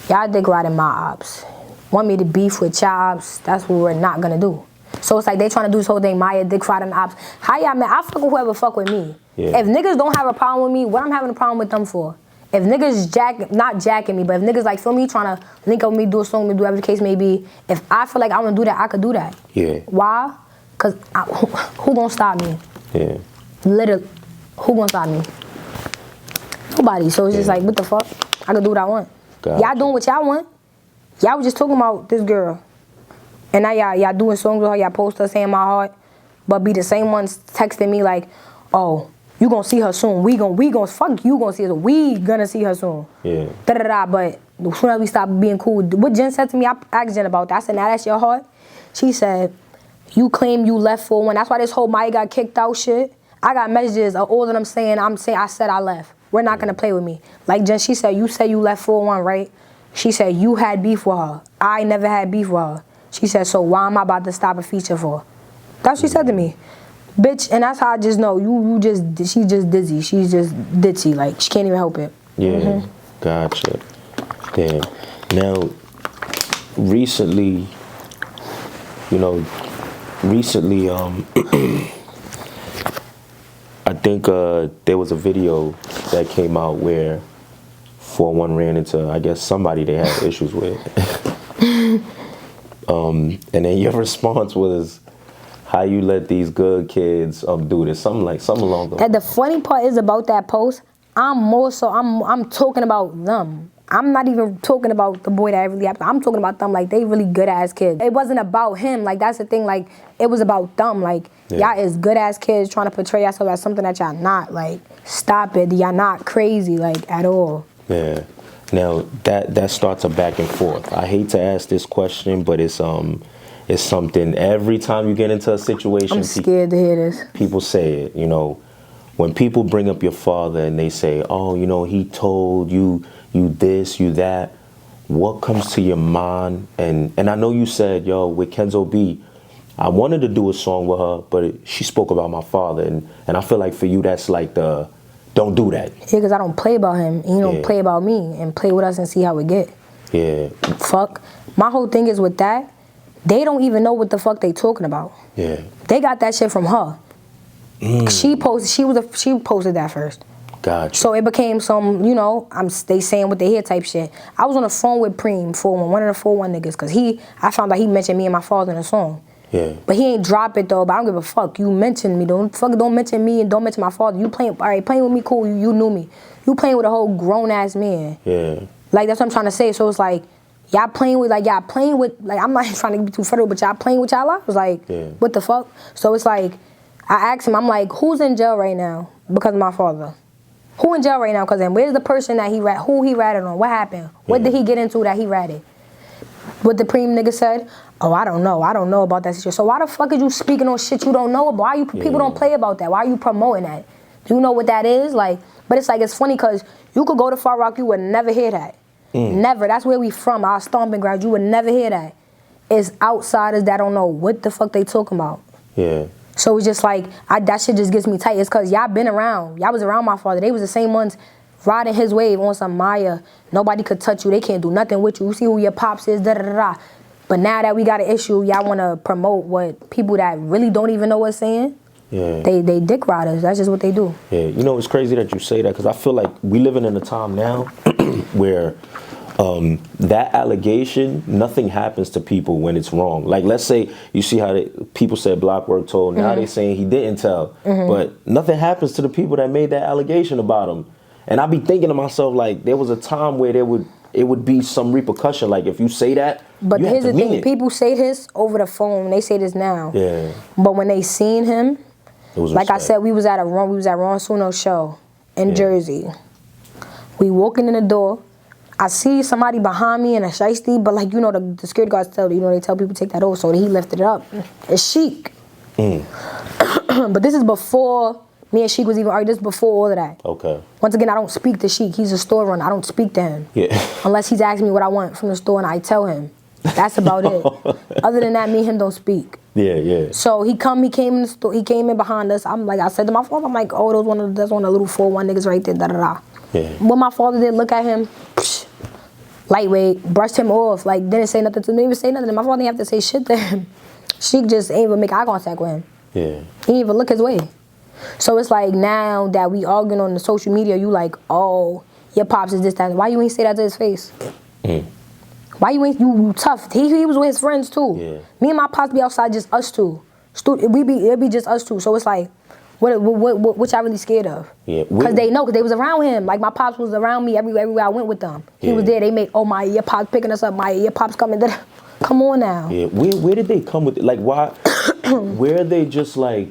y'all dick riding my ops. Want me to beef with y'all ops? That's what we're not gonna do. So it's like they trying to do this whole thing, Miah dick riding ops. How y'all, man, I fuck with whoever fuck with me. Yeah. If niggas don't have a problem with me, what I'm having a problem with them for? If niggas not jacking me, but if niggas like, feel me, trying to link up with me, do a song with me, do whatever the case may be, if I feel like I wanna do that, I could do that. Yeah. Why? Cause who gonna stop me? Yeah. Literally, who gonna stop me? Nobody. So it's just like, what the fuck? I can do what I want. Gotcha. Y'all doing what y'all want. Y'all was just talking about this girl. And now y'all doing songs with her, y'all post her saying my heart, but be the same ones texting me like, oh, you gonna see her soon. We gonna fuck you gonna see her soon. We gonna see her soon. Yeah. Da-da-da, but as soon as we stop being cool, what Jen said to me, I asked Jen about that. I said, now that's your heart? She said, you claim you left for one. That's why this whole Miah got kicked out shit. I got messages of all of them saying, I said I left. We're not gonna play with me. Like Jen, she said, you left for one, right? She said, you had beef with her. I never had beef with her. She said, so why am I about to stop a feature for? That's what she said to me. Bitch, and that's how I just know, she just dizzy. She's just ditzy, like, she can't even help it. Yeah, gotcha. Damn. Now, recently, I think there was a video that came out where 4-1 ran into, I guess, somebody they had issues with. And then your response was, how you let these good kids do this, something along those lines. And the funny part is about that post, I'm talking about them. I'm not even talking about the boy that really happened. I'm talking about them like they really good ass kids. It wasn't about him, like that's the thing, like it was about them. Like y'all is good ass kids trying to portray yourself as something that y'all not. Like stop it, y'all not crazy like at all. Yeah. Now that starts a back and forth. I hate to ask this question, but it's something every time you get into a situation. I'm scared to hear this. People say it, when people bring up your father and they say, oh, he told you this, you that, what comes to your mind? And I know you said, yo, with Kenzo B, I wanted to do a song with her, but she spoke about my father, and I feel like for you that's like the don't do that. Yeah, because I don't play about him, and he don't play about me, and play with us and see how we get. Yeah. Fuck. My whole thing is with that, they don't even know what the fuck they talking about. Yeah. They got that shit from her. She posted that first. Gotcha. So it became some, they saying what they hear type shit. I was on the phone with Preem, 4-1, one of the 4-1 niggas, because I found out he mentioned me and my father in the song. Yeah. But he ain't drop it though, but I don't give a fuck. You mentioned me, don't mention me and don't mention my father. You playing with me, cool, you knew me. You playing with a whole grown ass man. Yeah. Like that's what I'm trying to say. So it's like, y'all playing with, like, I'm not trying to be too federal, but y'all playing with y'all lives? Like, what the fuck? So it's like, I asked him, I'm like, who's in jail right now because of my father? Who in jail right now? Because then where's the person that who he ratted on? What happened? What did he get into that he ratted? What the preem nigga said? Oh, I don't know. I don't know about that shit. So why the fuck is you speaking on shit you don't know about? Why people don't play about that? Why are you promoting that? Do you know what that is? Like, but it's like, it's funny because you could go to Far Rock, you would never hear that. Never. That's where we from, our stomping ground. You would never hear that. It's outsiders that don't know what the fuck they talking about. Yeah. So it's just like, that shit just gets me tight. It's because y'all been around. Y'all was around my father. They was the same ones riding his wave on some Miah. Nobody could touch you. They can't do nothing with you. You see who your pops is, da-da-da-da. But now that we got an issue, y'all want to promote what people that really don't even know what's saying. Yeah. They dick riders. That's just what they do. Yeah. You know, it's crazy that you say that because I feel like we living in a time now where that allegation, nothing happens to people when it's wrong. Like, let's say you see how people said Blockwork told. Now they saying he didn't tell. But nothing happens to the people that made that allegation about him. And I be thinking to myself, like, there was a time where it would be some repercussion. Like, if you say that, but here's the thing. People say this over the phone. They say this now. Yeah. But when they seen him, like I said, we was at Ron Suno's show in Jersey. We walking in the door. I see somebody behind me in a Sh0t, but like, you know, the security guards tell you know, they tell people to take that over, so he lifted it up. It's Sheik. But this is before me and Sheik was even arguing. This is before all of that. Okay. Once again, I don't speak to Sheik. He's a store runner. I don't speak to him. Yeah. Unless he's asking me what I want from the store and I tell him. That's about it. Other than that, me and him don't speak. Yeah, yeah. So he came in the store. He came in behind us. I'm like, I said to my father, I'm like, oh, that's one of the little 4-1 niggas right there. Da da da. Yeah. What my father did, look at him. Lightweight, brushed him off, like didn't say nothing to me, even say nothing. My father didn't have to say shit to him. Sheik just ain't even make eye contact with him. Yeah. He didn't even look his way. So it's like now that we arguing on the social media, you like, oh, your pops is this, that. Why you ain't say that to his face? Why you ain't, you tough? He was with his friends too. Yeah. Me and my pops be outside, just us two. It be just us two. So it's like, what y'all really scared of? Yeah. Because they know, because they was around him. Like, my pops was around me everywhere I went with them. He was there. They made, oh, my, your pops picking us up. My, your pops coming. Come on now. Yeah. Where did they come with it? Like, why? Where are they just like,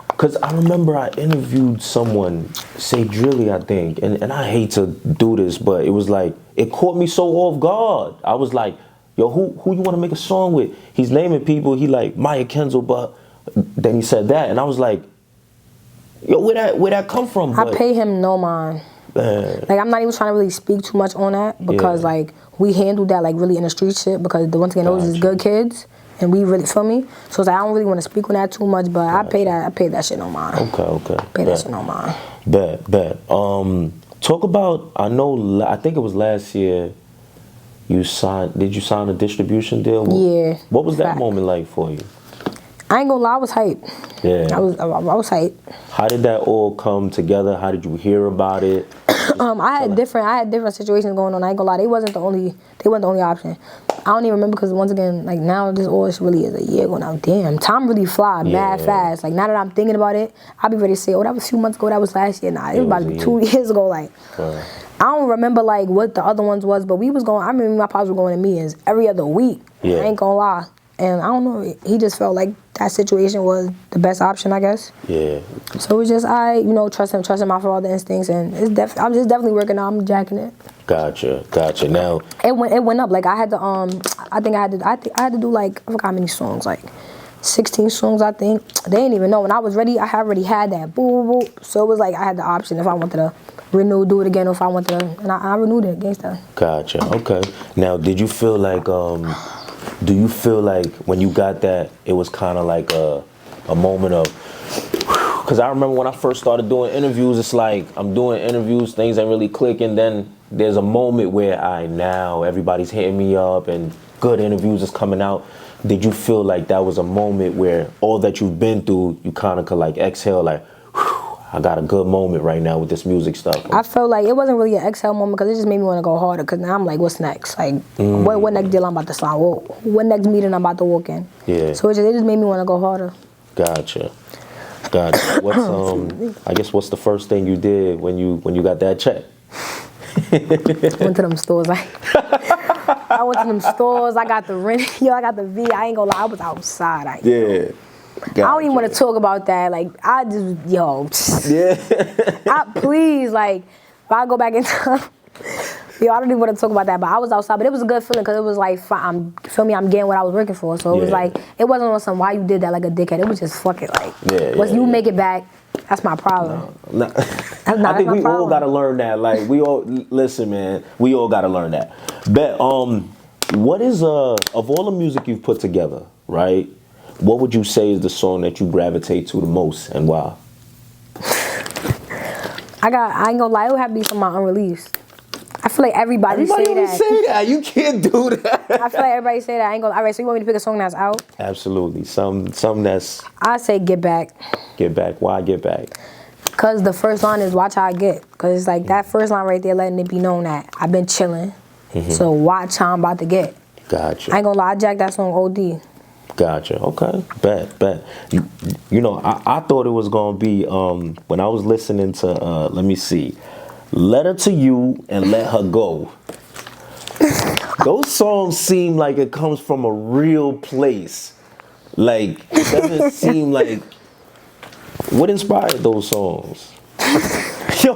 because I remember I interviewed someone, say Drilly, I think, and I hate to do this, but it was like, it caught me so off guard. I was like, yo, who you want to make a song with? He's naming people. He like, Miah Kenzo, but then he said that, and I was like, yo, where that come from? I pay him no mind. Like, I'm not even trying to really speak too much on that because like we handled that like really in the street shit because once again those is good kids and we really feel me. So it's like I don't really want to speak on that too much, but I pay that shit no mind. Okay. Pay that shit no mind. Bet. Talk about, I think it was last year did you sign a distribution deal? Yeah. What was that moment like for you? I ain't gonna lie, I was hyped. Yeah. I was hyped. How did that all come together? How did you hear about it? I had different situations going on. I ain't gonna lie, they weren't the only option. I don't even remember because once again, like now this really is a year ago now. Damn, time really fly mad fast. Like now that I'm thinking about it, I'll be ready to say, oh, that was a few months ago, that was last year. Nah, it was about to be 2 years ago. Like I don't remember like what the other ones was, but we was going, I remember my pops were going to meetings every other week. Yeah. I ain't gonna lie. And I don't know, he just felt like that situation was the best option, I guess. Yeah. So it was just trusting my father's instincts, and I'm just definitely working out. I'm jacking it. Gotcha. Now it went up. Like I had to I had to do like I forgot how many songs, like 16 songs I think. They didn't even know. When I was ready, I already had that. Boo. So it was like I had the option if I wanted to renew, do it again, or if I wanted to, and I renewed it against that. Gotcha. Okay. Now, did you feel like do you feel like when you got that, it was kind of like a moment of, because I remember when I first started doing interviews, it's like I'm doing interviews, things ain't really clicking, then there's a moment where now everybody's hitting me up and good interviews is coming out. Did you feel like that was a moment where all that you've been through, you kind of could like exhale, like, I got a good moment right now with this music stuff? I felt like it wasn't really an exhale moment because it just made me want to go harder because now I'm like, what's next? Like, what next deal I'm about to sign? What next meeting I'm about to walk in? Yeah. So it just made me want to go harder. Gotcha. What's the first thing you did when you got that check? Went to them stores. I I went to them stores. I got the rent. Yo, I got the V. I ain't gonna lie. I was outside. Yeah. I don't even want to talk about that. Like, I just, yo. Yeah. Please, like, if I go back in time, yo, I don't even want to talk about that. But I was outside. But it was a good feeling because it was like, feel me, I'm getting what I was working for. So it was like, it wasn't on some why you did that like a dickhead. It was just fuck it. Like, once you make it back, that's my problem. No. I think we all gotta learn that. Like, we all, listen, man, we all gotta learn that. Bet, what is, of all the music you've put together, right? What would you say is the song that you gravitate to the most and why? I ain't gonna lie, it would have to be from my unreleased. I feel like everybody say that. You can't do that. I feel like everybody say that. I ain't gonna. All right, so you want me to pick a song that's out? Absolutely. Some that's. I say Get Back. Get Back. Why Get Back? Cause the first line is Watch How I Get. Cause it's like that first line right there, letting it be known that I've been chilling. So watch how I'm about to get. Gotcha. I ain't gonna lie, I jacked that song OD. Gotcha. Okay. Bet. You know, I thought it was gonna be when I was listening to let me see, Let Her to You and Let Her Go. Those songs seem like it comes from a real place. Like, it doesn't seem like. What inspired those songs? Yo.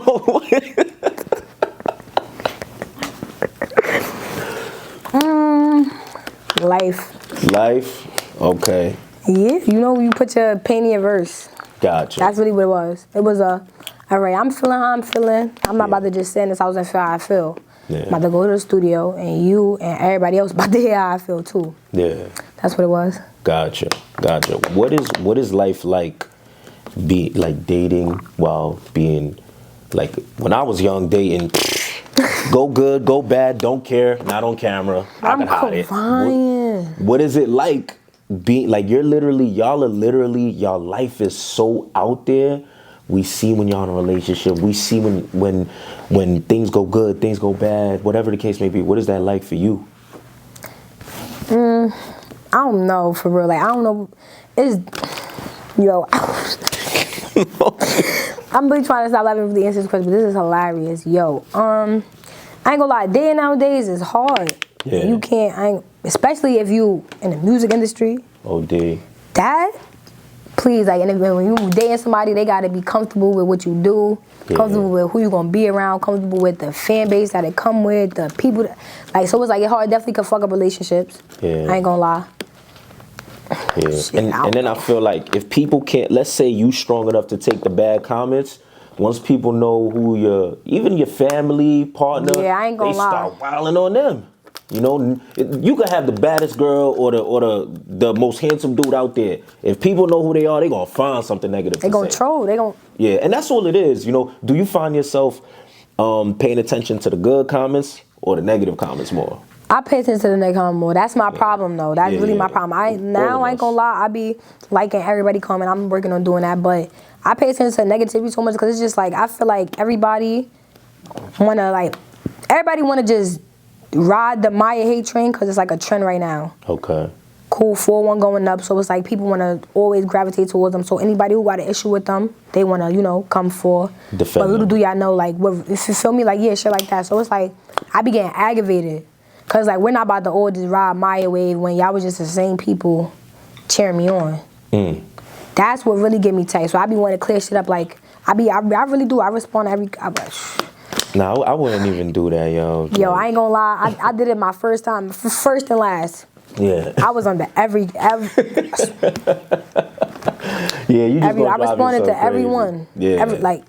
Life. Okay. Yeah, you know, you put your pain in your verse. Gotcha. That's really what it was. It was all right, I'm feeling how I'm feeling. I'm not about to just sit in this house and feel how I feel. Yeah. I'm about to go to the studio, and you and everybody else about to hear how I feel too. Yeah. That's what it was. Gotcha. What is life like? Be like dating while being like when I was young, dating. Go good, go bad, don't care, not on camera. I can hide it. What is it like being like y'all are literally, y'all life is so out there. We see when y'all in a relationship. We see when things go good, things go bad, whatever the case may be. What is that like for you? I don't know, for real. Like, I don't know. I'm really trying to stop laughing for the answer to this question, but this is hilarious. Yo, I ain't gonna lie, dating nowadays is hard. Yeah. You can't, especially if you in the music industry. OD. That, please, like, and when you dating somebody, they gotta be comfortable with what you do, comfortable with who you gonna be around, comfortable with the fan base that it come with, the people that, like, so it's like, it's hard, definitely could fuck up relationships. Yeah. I ain't gonna lie. Yeah. Shit, and then I feel like if people can't, let's say you strong enough to take the bad comments, once people know who even your family, partner, I ain't gonna they start wilding on them. You know, you could have the baddest girl or the most handsome dude out there. If people know who they are, they gonna find something negative. They gonna troll. They gonna. Yeah, and that's all it is. You know, do you find yourself paying attention to the good comments or the negative comments more? I pay attention to the negative comment more. That's my problem, though. That's really my problem. I ain't gonna lie. I be liking everybody comment. I'm working on doing that, but I pay attention to negativity so much because it's just like I feel like everybody wanna just ride the Miah hate train because it's like a trend right now. Okay. Cool, 4-1 going up, so it's like people wanna always gravitate towards them. So anybody who got an issue with them, they wanna come for. Defend but little them. Do y'all know, like, if you feel me, like shit like that. So it's like I be getting aggravated. Cause like we're not about to all just ride Miah wave when y'all was just the same people cheering me on. That's what really get me tight. So I be wanting to clear shit up. Like I really do. I respond to every. No, I wouldn't even do that, yo. Yo, I ain't gonna lie. I did it my first time, first and last. Yeah. I was under every. Yeah, you just I responded to everyone. Yeah. Like,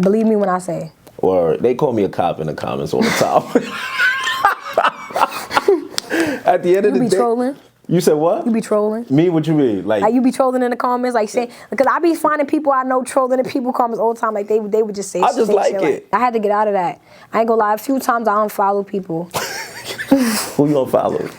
believe me when I say. Or they call me a cop in the comments all the time. At the end of the day, you be trolling. You said what? You be trolling. Me? What you mean? Like you be trolling in the comments, like saying, because I be finding people I know trolling in people comments all the time. Like they would just say. I just like it. Like, I had to get out of that. I ain't gonna lie. A few times I unfollow people. Who you unfollow?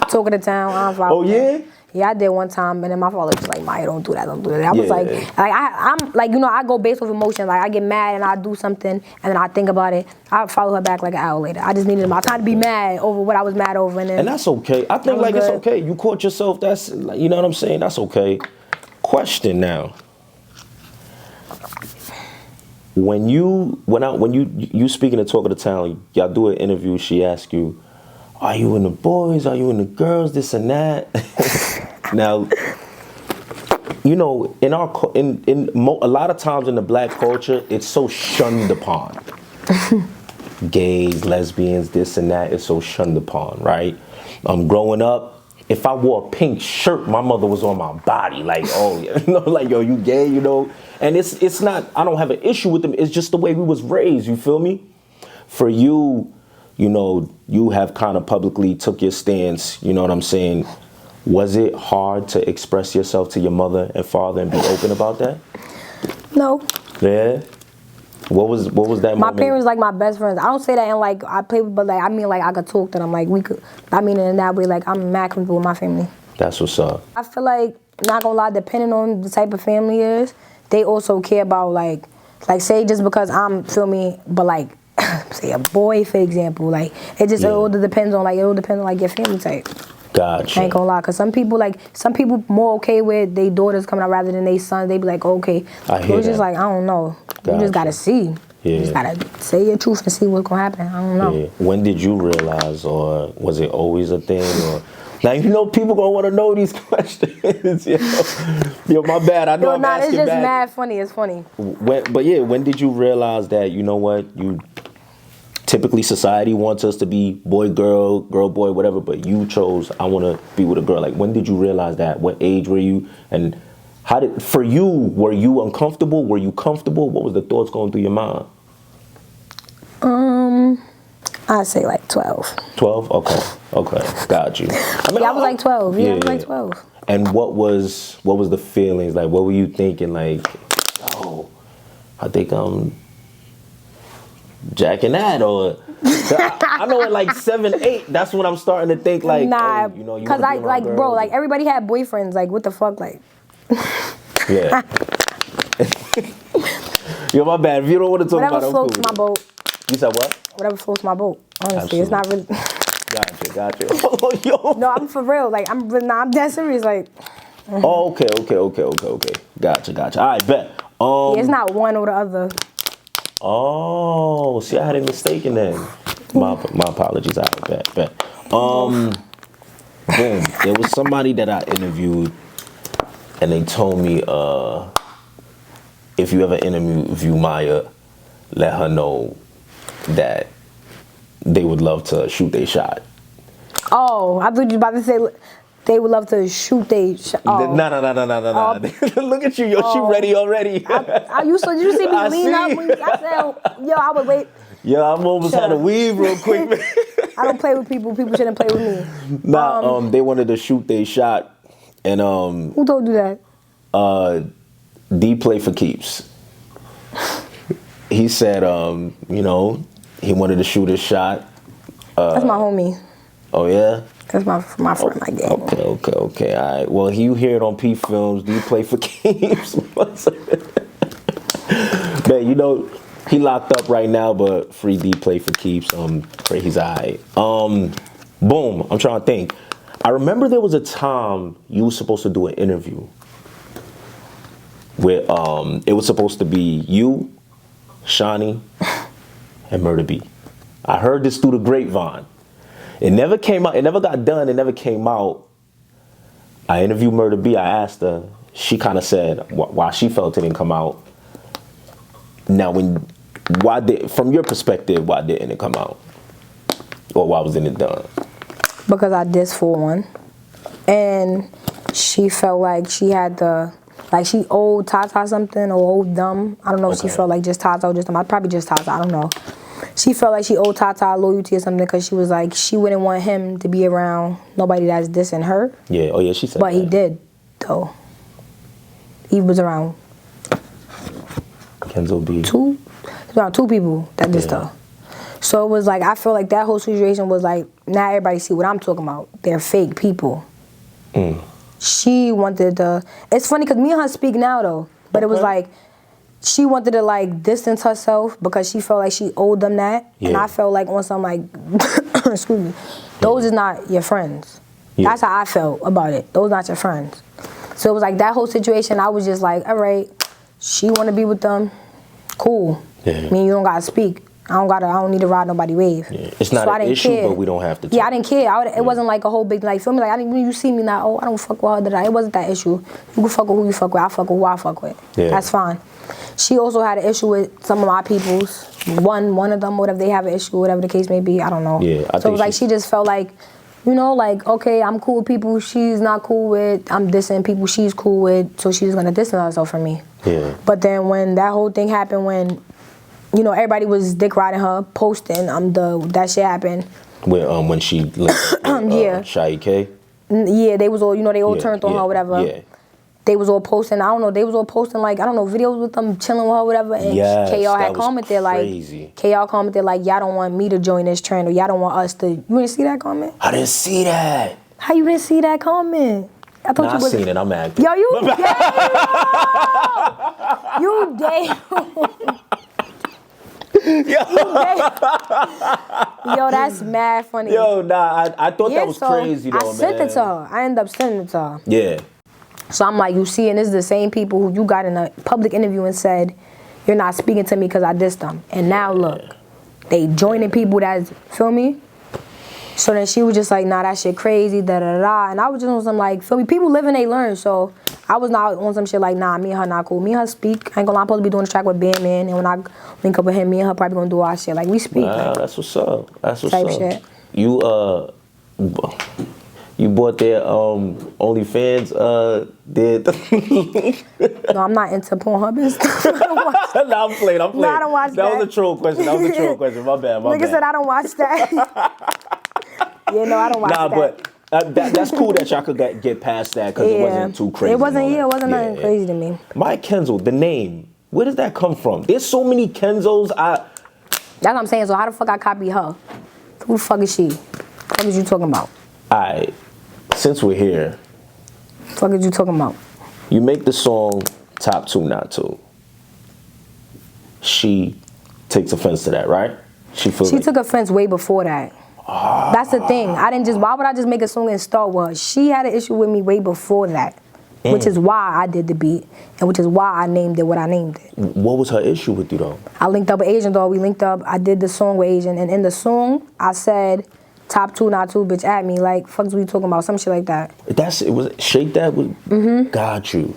Talk of the town. I unfollow. Oh yeah. Them. Yeah, I did one time, and then my father was like, Miah, don't do that, don't do that. I was like I'm like, I go based off emotion. Like, I get mad and I do something, and then I think about it. I'll follow her back like an hour later. I just needed my time to be mad over what I was mad over. And that's okay. I think, like, it's okay. You caught yourself, that's, you know what I'm saying? That's okay. Question now. When you speaking to Talk of the Town, y'all do an interview, she asks you, are you in the boys? Are you in the girls? This and that. Now, you know, in our a lot of times in the black culture, it's so shunned upon. Gays, lesbians, this and that is so shunned upon, right? Growing up, if I wore a pink shirt, my mother was on my body, like, oh, yeah, you know, like, yo, you gay, you know? And it's not, I don't have an issue with them. It's just the way we was raised, you feel me? For you, you know, you have kind of publicly took your stance, you know what I'm saying? Was it hard to express yourself to your mother and father and be open about that? No. Yeah? What was that moment? My parents like my best friends. I don't say that in like I play with, but like I mean like I could talk to them. Like we could. I mean in that way, like I'm mad comfortable with my family. That's what's up. I feel like, not gonna lie, depending on the type of family it is, they also care about like say just because I'm, feel me, but like say a boy for example, like it all depends on like your family type. Gotcha. I ain't gonna lie, cause some people more okay with their daughters coming out rather than their sons. They be like, okay. I hear it's just like, I don't know. Gotcha. You just gotta see. Yeah. You just gotta say your truth and see what's gonna happen. I don't know. Yeah. When did you realize, or was it always a thing? Or now you know people gonna want to know these questions. Yo, my bad. I know I'm asking it's just back. mad funny. It's funny. When did you realize that, you know what, typically society wants us to be boy, girl, boy, whatever, but you chose, I want to be with a girl. Like, when did you realize that? What age were you? And for you, were you uncomfortable? Were you comfortable? What was the thoughts going through your mind? I'd say like 12. 12? Okay, got you. I mean, I was like 12. Yeah, I was like 12. And what was the feelings? Like, what were you thinking? Like, oh, I think I'm jacking that, or I know at like 7, 8, that's when I'm starting to think like, nah, oh, you know, cause I like, bro, like everybody had boyfriends. Like, what the fuck, like. Yeah. Yo, my bad. If you don't want to talk about it, whatever floats my boat. You said what? Whatever floats my boat. Honestly, it's not really. Gotcha. Oh, yo. No, I'm for real. Like, I'm dead serious. Like. Oh, okay. Gotcha. All right, bet. Yeah, it's not one or the other. Oh, see, I had it mistaken then. My apologies. I bet. Boom. There was somebody that I interviewed, and they told me, if you ever interview Miah, let her know that they would love to shoot their shot. Oh, I thought you were about to say they would love to shoot their shot. Oh. No. Look at you, yo. She ready already. Did you see me lean up? I said, yo, I would wait. Yo, I'm almost had to weave real quick, man. I don't play with people. People shouldn't play with me. Nah, they wanted to shoot their shot, and who told you that? D play for keeps. He said, you know, he wanted to shoot his shot. That's my homie. Oh yeah. That's my friend, my gang. Okay. All right. Well, you hear it on PPhilms. D play for keeps. Man, you know, he locked up right now, but free D play for keeps. Pray he's alright. Boom. I'm trying to think. I remember there was a time you were supposed to do an interview where it was supposed to be you, Sh0t, and Murda B. I heard this through the grapevine. It never came out. It never got done. It never came out. I interviewed Murda B. I asked her. She kind of said why she felt it didn't come out. Now, from your perspective, why didn't it come out? Or why wasn't it done? Because I dissed for one. And she felt like she had to, like she owed Tata something or owed them. I don't know if she felt like just Tata or just them. Probably just Tata, I don't know. She felt like she owed Tata loyalty or something because she was like, she wouldn't want him to be around nobody that's dissing her. Yeah, oh yeah, she said but that. He did, though. He was around Kenzo B. Around 2 people that dissed her. So it was like, I feel like that whole situation was like, now everybody see what I'm talking about. They're fake people. She wanted to, it's funny because me and her speak now though, but it was like, she wanted to like distance herself because she felt like she owed them that. And I felt like on some like, excuse me, those is not your friends. That's how I felt about it. Those not your friends. So it was like that whole situation, I was just like, all right, she want to be with them, cool. I mean, you don't got to speak. I don't need to ride nobody wave. Yeah. It's not an issue, but we don't have to talk. Yeah, I didn't care. It wasn't like a whole big, like, feel me? Like, when you see me now, oh, I don't fuck with her. It wasn't that issue. You can fuck with who you fuck with. I fuck with who I fuck with. Yeah. That's fine. She also had an issue with some of my peoples. One of them, whatever, they have an issue, whatever the case may be. I don't know. Yeah, so it was like she just felt like, you know, like, okay, I'm cool with people she's not cool with. I'm dissing people she's cool with. So she's gonna distance herself from me. Yeah. But then when that whole thing happened, when, you know, everybody was dick riding her, posting, that shit happened. When she linked Sheik. Yeah, they was all, you know, they all turned on her, whatever. Yeah. They was all posting, I don't know, they was all posting, like, I don't know, videos with them chilling with her, whatever. And KR had commented, like, KR commented, like, y'all don't want me to join this trend, or y'all don't want us to. You didn't see that comment? I didn't see that. How you didn't see that comment? I thought I seen it, I'm acting. Yo, you damn. You damn. Yo, that's mad funny. Yo, nah, I thought that was crazy though, man. I sent it to her. I ended up sending it to her. Yeah. So I'm like, you see, and this is the same people who you got in a public interview and said, you're not speaking to me because I dissed them. And now look, they joining people that's, feel me? So then she was just like, nah, that shit crazy, da-da-da. And I was just on some like, feel me? People live and they learn. So I was not on some shit like, nah, me and her not cool. Me and her speak. I ain't gonna lie, I'm supposed to be doing the track with Man. And when I link up with him, me and her probably gonna do our shit. Like, we speak. Wow, like, that's what's up. That's what's type up. Shit. You bought their OnlyFans No, I'm not into Pornhub and stuff. No, I'm playing. No, I don't watch that. That was a troll question. My bad. Nigga said I don't watch that. Yeah, no, I don't watch that. Nah, but that's cool that y'all could get past that because it wasn't too crazy. It wasn't nothing crazy to me. Miah Kenzo, the name, where does that come from? There's so many Kenzos. That's what I'm saying. So how the fuck I copy her? Who the fuck is she? What is you talking about? Alright, since we're here. What is you talking about? You make the song Top 2 Not 2. She takes offense to that, right? She took offense way before that. That's the thing. Why would I just make a song and start with her? She had an issue with me way before that. Which is why I did the beat, and which is why I named it what I named it. What was her issue with you though? I linked up with Asian dog. We linked up. I did the song with Asian, and in the song I said, "Top 2 Not 2, bitch at me." Like, fuck's we talking about? Some shit like that. It was Sheik that was. Got you.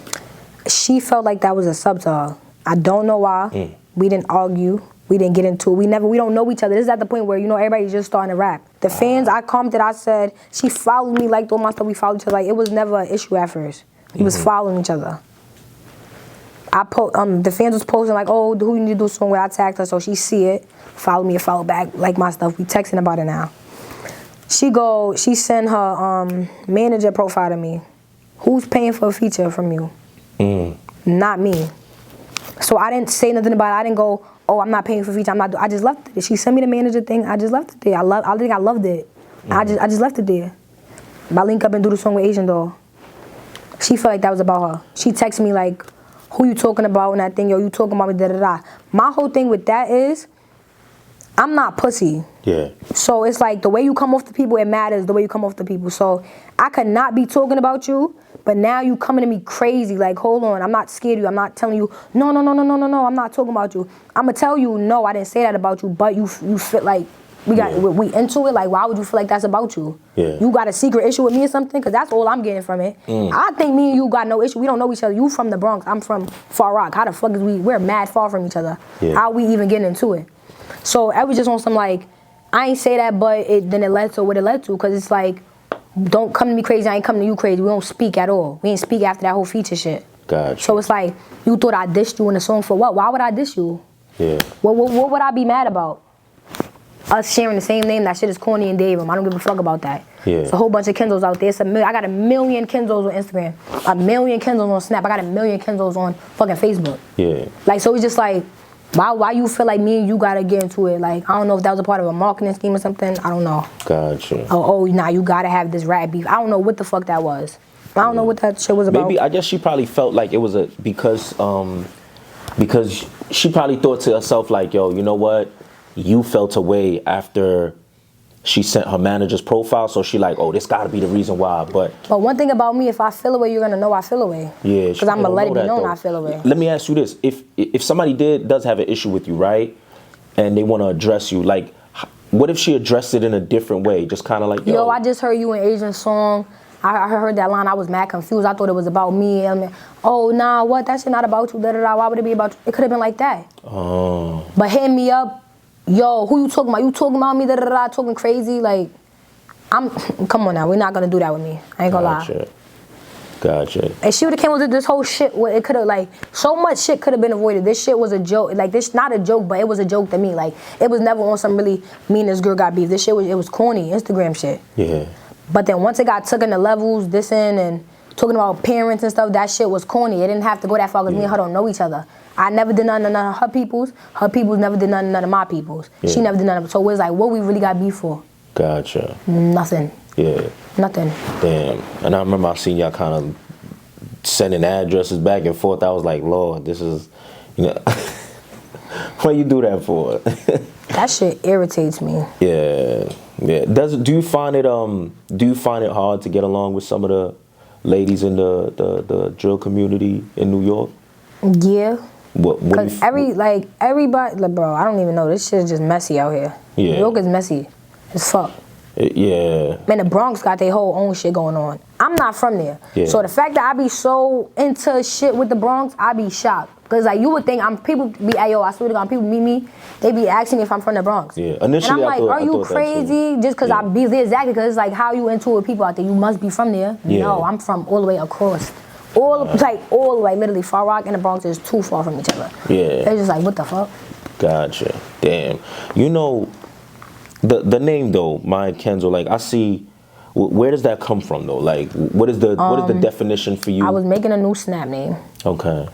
She felt like that was a sub to her. I don't know why. We didn't argue. We didn't get into it. We don't know each other. This is at the point where, you know, everybody's just starting to rap. The fans, I commented, I said, she followed me, liked all my stuff, we followed each other. Like, it was never an issue at first. We was following each other. The fans was posting like, oh, who you need to do a song with? I tagged her, so she see it, follow me and follow back, like my stuff. We texting about it now. She send her manager profile to me. Who's paying for a feature from you? Not me. So I didn't say nothing about it. I didn't go, oh, I'm not paying for feature. I just left it. She sent me the manager thing. I just left it there. I think I loved it. I just left it there. I link up and do the song with Asian doll. She felt like that was about her. She texted me like, who you talking about and that thing? Yo, you talking about me, da-da-da. My whole thing with that is, I'm not pussy. Yeah. So it's like the way you come off to people, it matters the way you come off to people. So I could not be talking about you, but now you coming to me crazy. Like, hold on, I'm not scared of you. I'm not telling you, no, I'm not talking about you. I'm going to tell you, no, I didn't say that about you, but you feel like, we into it. Like, why would you feel like that's about you? Yeah. You got a secret issue with me or something? Because that's all I'm getting from it. I think me and you got no issue. We don't know each other. You from the Bronx. I'm from Far Rock. How the fuck is we're mad far from each other. Yeah. How we even getting into it? So I was just on some like, I ain't say that, but then it led to what it led to. Because it's like, don't come to me crazy. I ain't coming to you crazy. We don't speak at all. We ain't speak after that whole feature shit. Gotcha. So it's like, you thought I dissed you in the song for what? Why would I diss you? Yeah. What would I be mad about? Us sharing the same name, that shit is corny and David. I don't give a fuck about that. Yeah. It's a whole bunch of Kenzos out there. I got 1 million Kenzos on Instagram, 1 million Kenzos on Snap. I got 1 million Kenzos on fucking Facebook. Yeah. Like, so it's just like, why you feel like me and you gotta get into it? Like, I don't know if that was a part of a marketing scheme or something. I don't know. Gotcha. Oh, nah, you gotta have this rap beef. I don't know what the fuck that was. I don't know what that shit was about. Maybe, I guess she probably felt like it was because she probably thought to herself like, yo, you know what? You felt away after she sent her manager's profile, so she like, oh, this gotta be the reason why. But one thing about me, if I feel away, you're gonna know I feel away. Yeah, because I'm gonna let it be known I feel away. Let me ask you this: if somebody does have an issue with you, right, and they want to address you, like, what if she addressed it in a different way? Just kind of like, yo, I just heard you in Asian song. I heard that line. I was mad confused. I thought it was about me. Oh, nah, what? That shit not about you. Da, da, da. Why would it be about you? It could have been like that. Oh. But hitting me up, yo, who you talking about? You talking about me? Da, da, da, talking crazy? Like, come on now. We're not going to do that with me. I ain't going to lie. Gotcha. And she would have came with this whole shit where it could have, like, so much shit could have been avoided. This shit was a joke. Like, this not a joke, but it was a joke to me. Like, it was never on some really mean this girl got beef. This shit was corny Instagram shit. Yeah. But then once it got taken to levels, dissing and talking about parents and stuff, that shit was corny. It didn't have to go that far because me and her don't know each other. I never did nothing to none of her peoples. Her peoples never did nothing to none of my peoples. Yeah. She never did nothing. So it was like, what we really got beef for? Gotcha. Nothing. Yeah. Nothing. Damn. And I remember I seen y'all kind of sending addresses back and forth. I was like, Lord, this is, you know, what you do that for? That shit irritates me. Yeah. Yeah. Do you find it hard to get along with some of the ladies in the drill community in New York? Yeah. Because everybody, like, bro, I don't even know. This shit is just messy out here. Yeah. New York is messy as fuck. Yeah. Man, the Bronx got their whole own shit going on. I'm not from there. Yeah. So the fact that I be so into shit with the Bronx, I be shocked. Because, like, you would think people be, yo, I swear to God, people meet me, they be asking me if I'm from the Bronx. Yeah. Initially, and I'm like, are you crazy? Just because I be there, exactly, because it's like, how you into with people out there? You must be from there. Yeah. No, I'm from all the way across. All the way, literally, Far Rock and the Bronx is too far from each other. Yeah. They're just like, what the fuck? Gotcha. Damn. You know, the name, though, Miah Kenzo, like, I see, where does that come from, though? Like, what is the definition for you? I was making a new Snap name. Okay.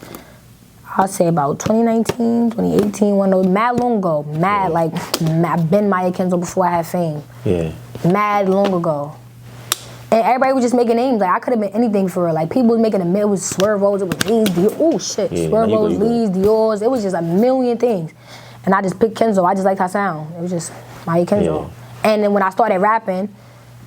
I'll say about 2019, 2018, one of those, mad long ago. I've been Miah Kenzo before I had fame. Yeah. Mad long ago. And everybody was just making names. Like, I could have been anything for real. Like, people was making it was Swervos, it was Lee's, Dior. Oh, shit. Yeah, Swervos, Lee's, Dior's. It was just a million things. And I just picked Kenzo. I just liked how it sound. It was just Miah Kenzo. Yeah. And then when I started rapping,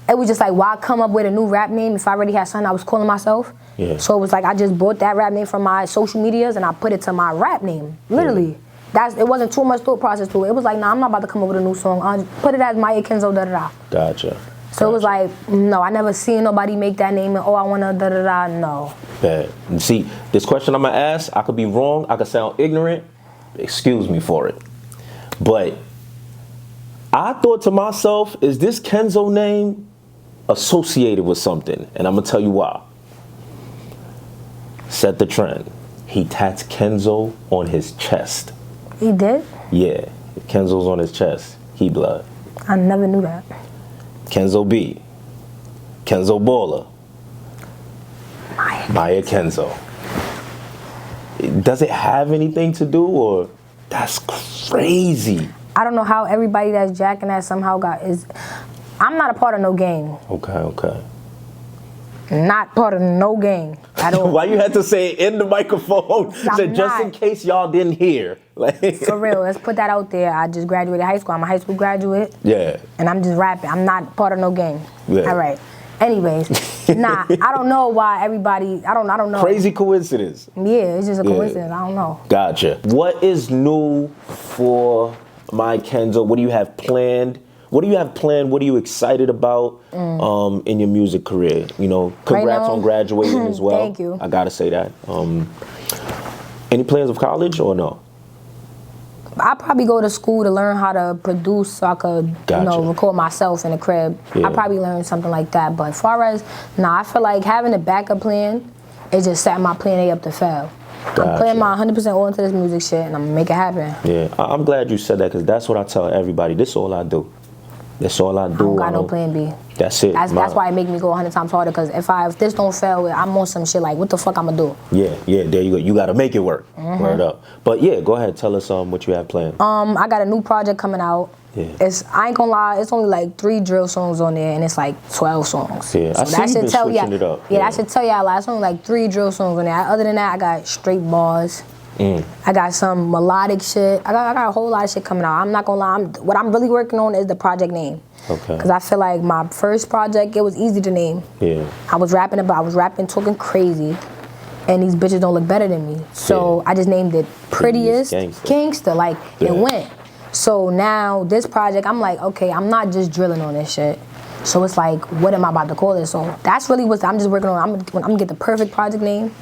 it was just like, why come up with a new rap name if I already had something I was calling myself? Yeah. So it was like, I just brought that rap name from my social medias and I put it to my rap name. Literally. Yeah. It wasn't too much thought process to it. It was like, nah, I'm not about to come up with a new song. I'll put it as Miah Kenzo, da-da-da. Gotcha. So it was like, no, I never seen nobody make that name and, oh, I want to da-da-da, no. Bad. See, this question I'm going to ask, I could be wrong, I could sound ignorant. Excuse me for it. But I thought to myself, is this Kenzo name associated with something? And I'm going to tell you why. Set the trend. He tats Kenzo on his chest. He did? Yeah. Kenzo's on his chest. He blood. I never knew that. Kenzo B. Kenzo Baller. Miah Kenzo. Does it have anything to do, or that's crazy? I don't know how everybody that's jacking that somehow I'm not a part of no gang. Okay. Not part of no gang at all. Why you had to say it in the microphone? Just in case y'all didn't hear. Like, for real, let's put that out there. I just graduated high school. I'm a high school graduate. Yeah. And I'm just rapping. I'm not part of no gang. Yeah. All right. Anyways, nah, I don't know why everybody, I don't know. Crazy coincidence. Yeah, it's just a coincidence. I don't know. Gotcha. What is new for Miah Kenzo? What do you have planned? What are you excited about in your music career? You know, congrats on graduating as well. Thank you. I gotta say that. Any plans of college or no? I probably go to school to learn how to produce so I could, record myself in the crib. Yeah. I probably learn something like that. But as far as, I feel like having a backup plan is just setting my plan A up to fail. Gotcha. I'm putting my 100% all into this music shit and I'm gonna make it happen. Yeah, I'm glad you said that because that's what I tell everybody. This is all I do. That's all I do. I don't got no plan B. That's it. That's why it make me go 100 times harder because if this don't fail, I'm on some shit like, what the fuck I'm gonna do? Yeah, there you go. You gotta make it work. Word up. But yeah, go ahead. Tell us what you have planned. I got a new project coming out. Yeah. I ain't gonna lie, it's only like 3 drill songs on there and it's like 12 songs. Yeah, so that should tell you. Yeah, that should tell y'all a lot. It's only like 3 drill songs on there. Other than that, I got straight bars. I got some melodic shit. I got a whole lot of shit coming out. I'm not gonna lie. What I'm really working on is the project name. Okay. Because I feel like my first project, it was easy to name. Yeah. I was rapping, talking crazy, and these bitches don't look better than me. So I just named it Prettiest Gangsta. Like it went. So now this project, I'm like, okay, I'm not just drilling on this shit. So it's like, what am I about to call this? So that's really what I'm just working on. I'm gonna get the perfect project name,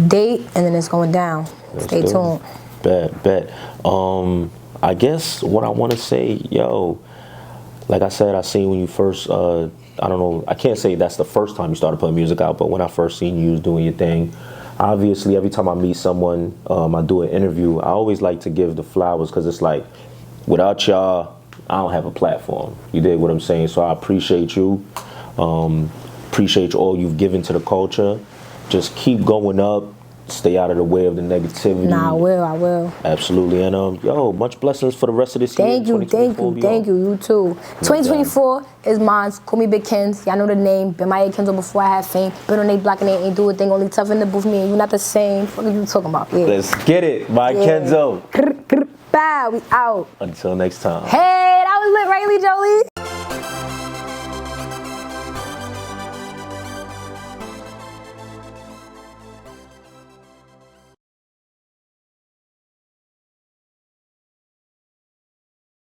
date, and then it's going down. Stay tuned. Bet. I guess what I want to say, yo, like I said, I seen when you first, I don't know, I can't say that's the first time you started putting music out, but when I first seen you was doing your thing, obviously every time I meet someone, I do an interview, I always like to give the flowers, because it's like, without y'all, I don't have a platform. You dig what I'm saying? So I appreciate you. Appreciate all you've given to the culture. Just keep going up. Stay out of the way of the negativity. Nah, I will. Absolutely. And yo, much blessings for the rest of this year. Thank you, you too. 2024 is mine. Call me Big Kenz. Y'all know the name. Been Miah Kenzo before I had fame. Been on they block and they ain't do a thing. Only tough in the booth. Me and you not the same. What are you talking about? Yeah. Let's get it. Miah Kenzo. Bow, we out. Until next time. Hey, that was lit, right, Lee Jolie?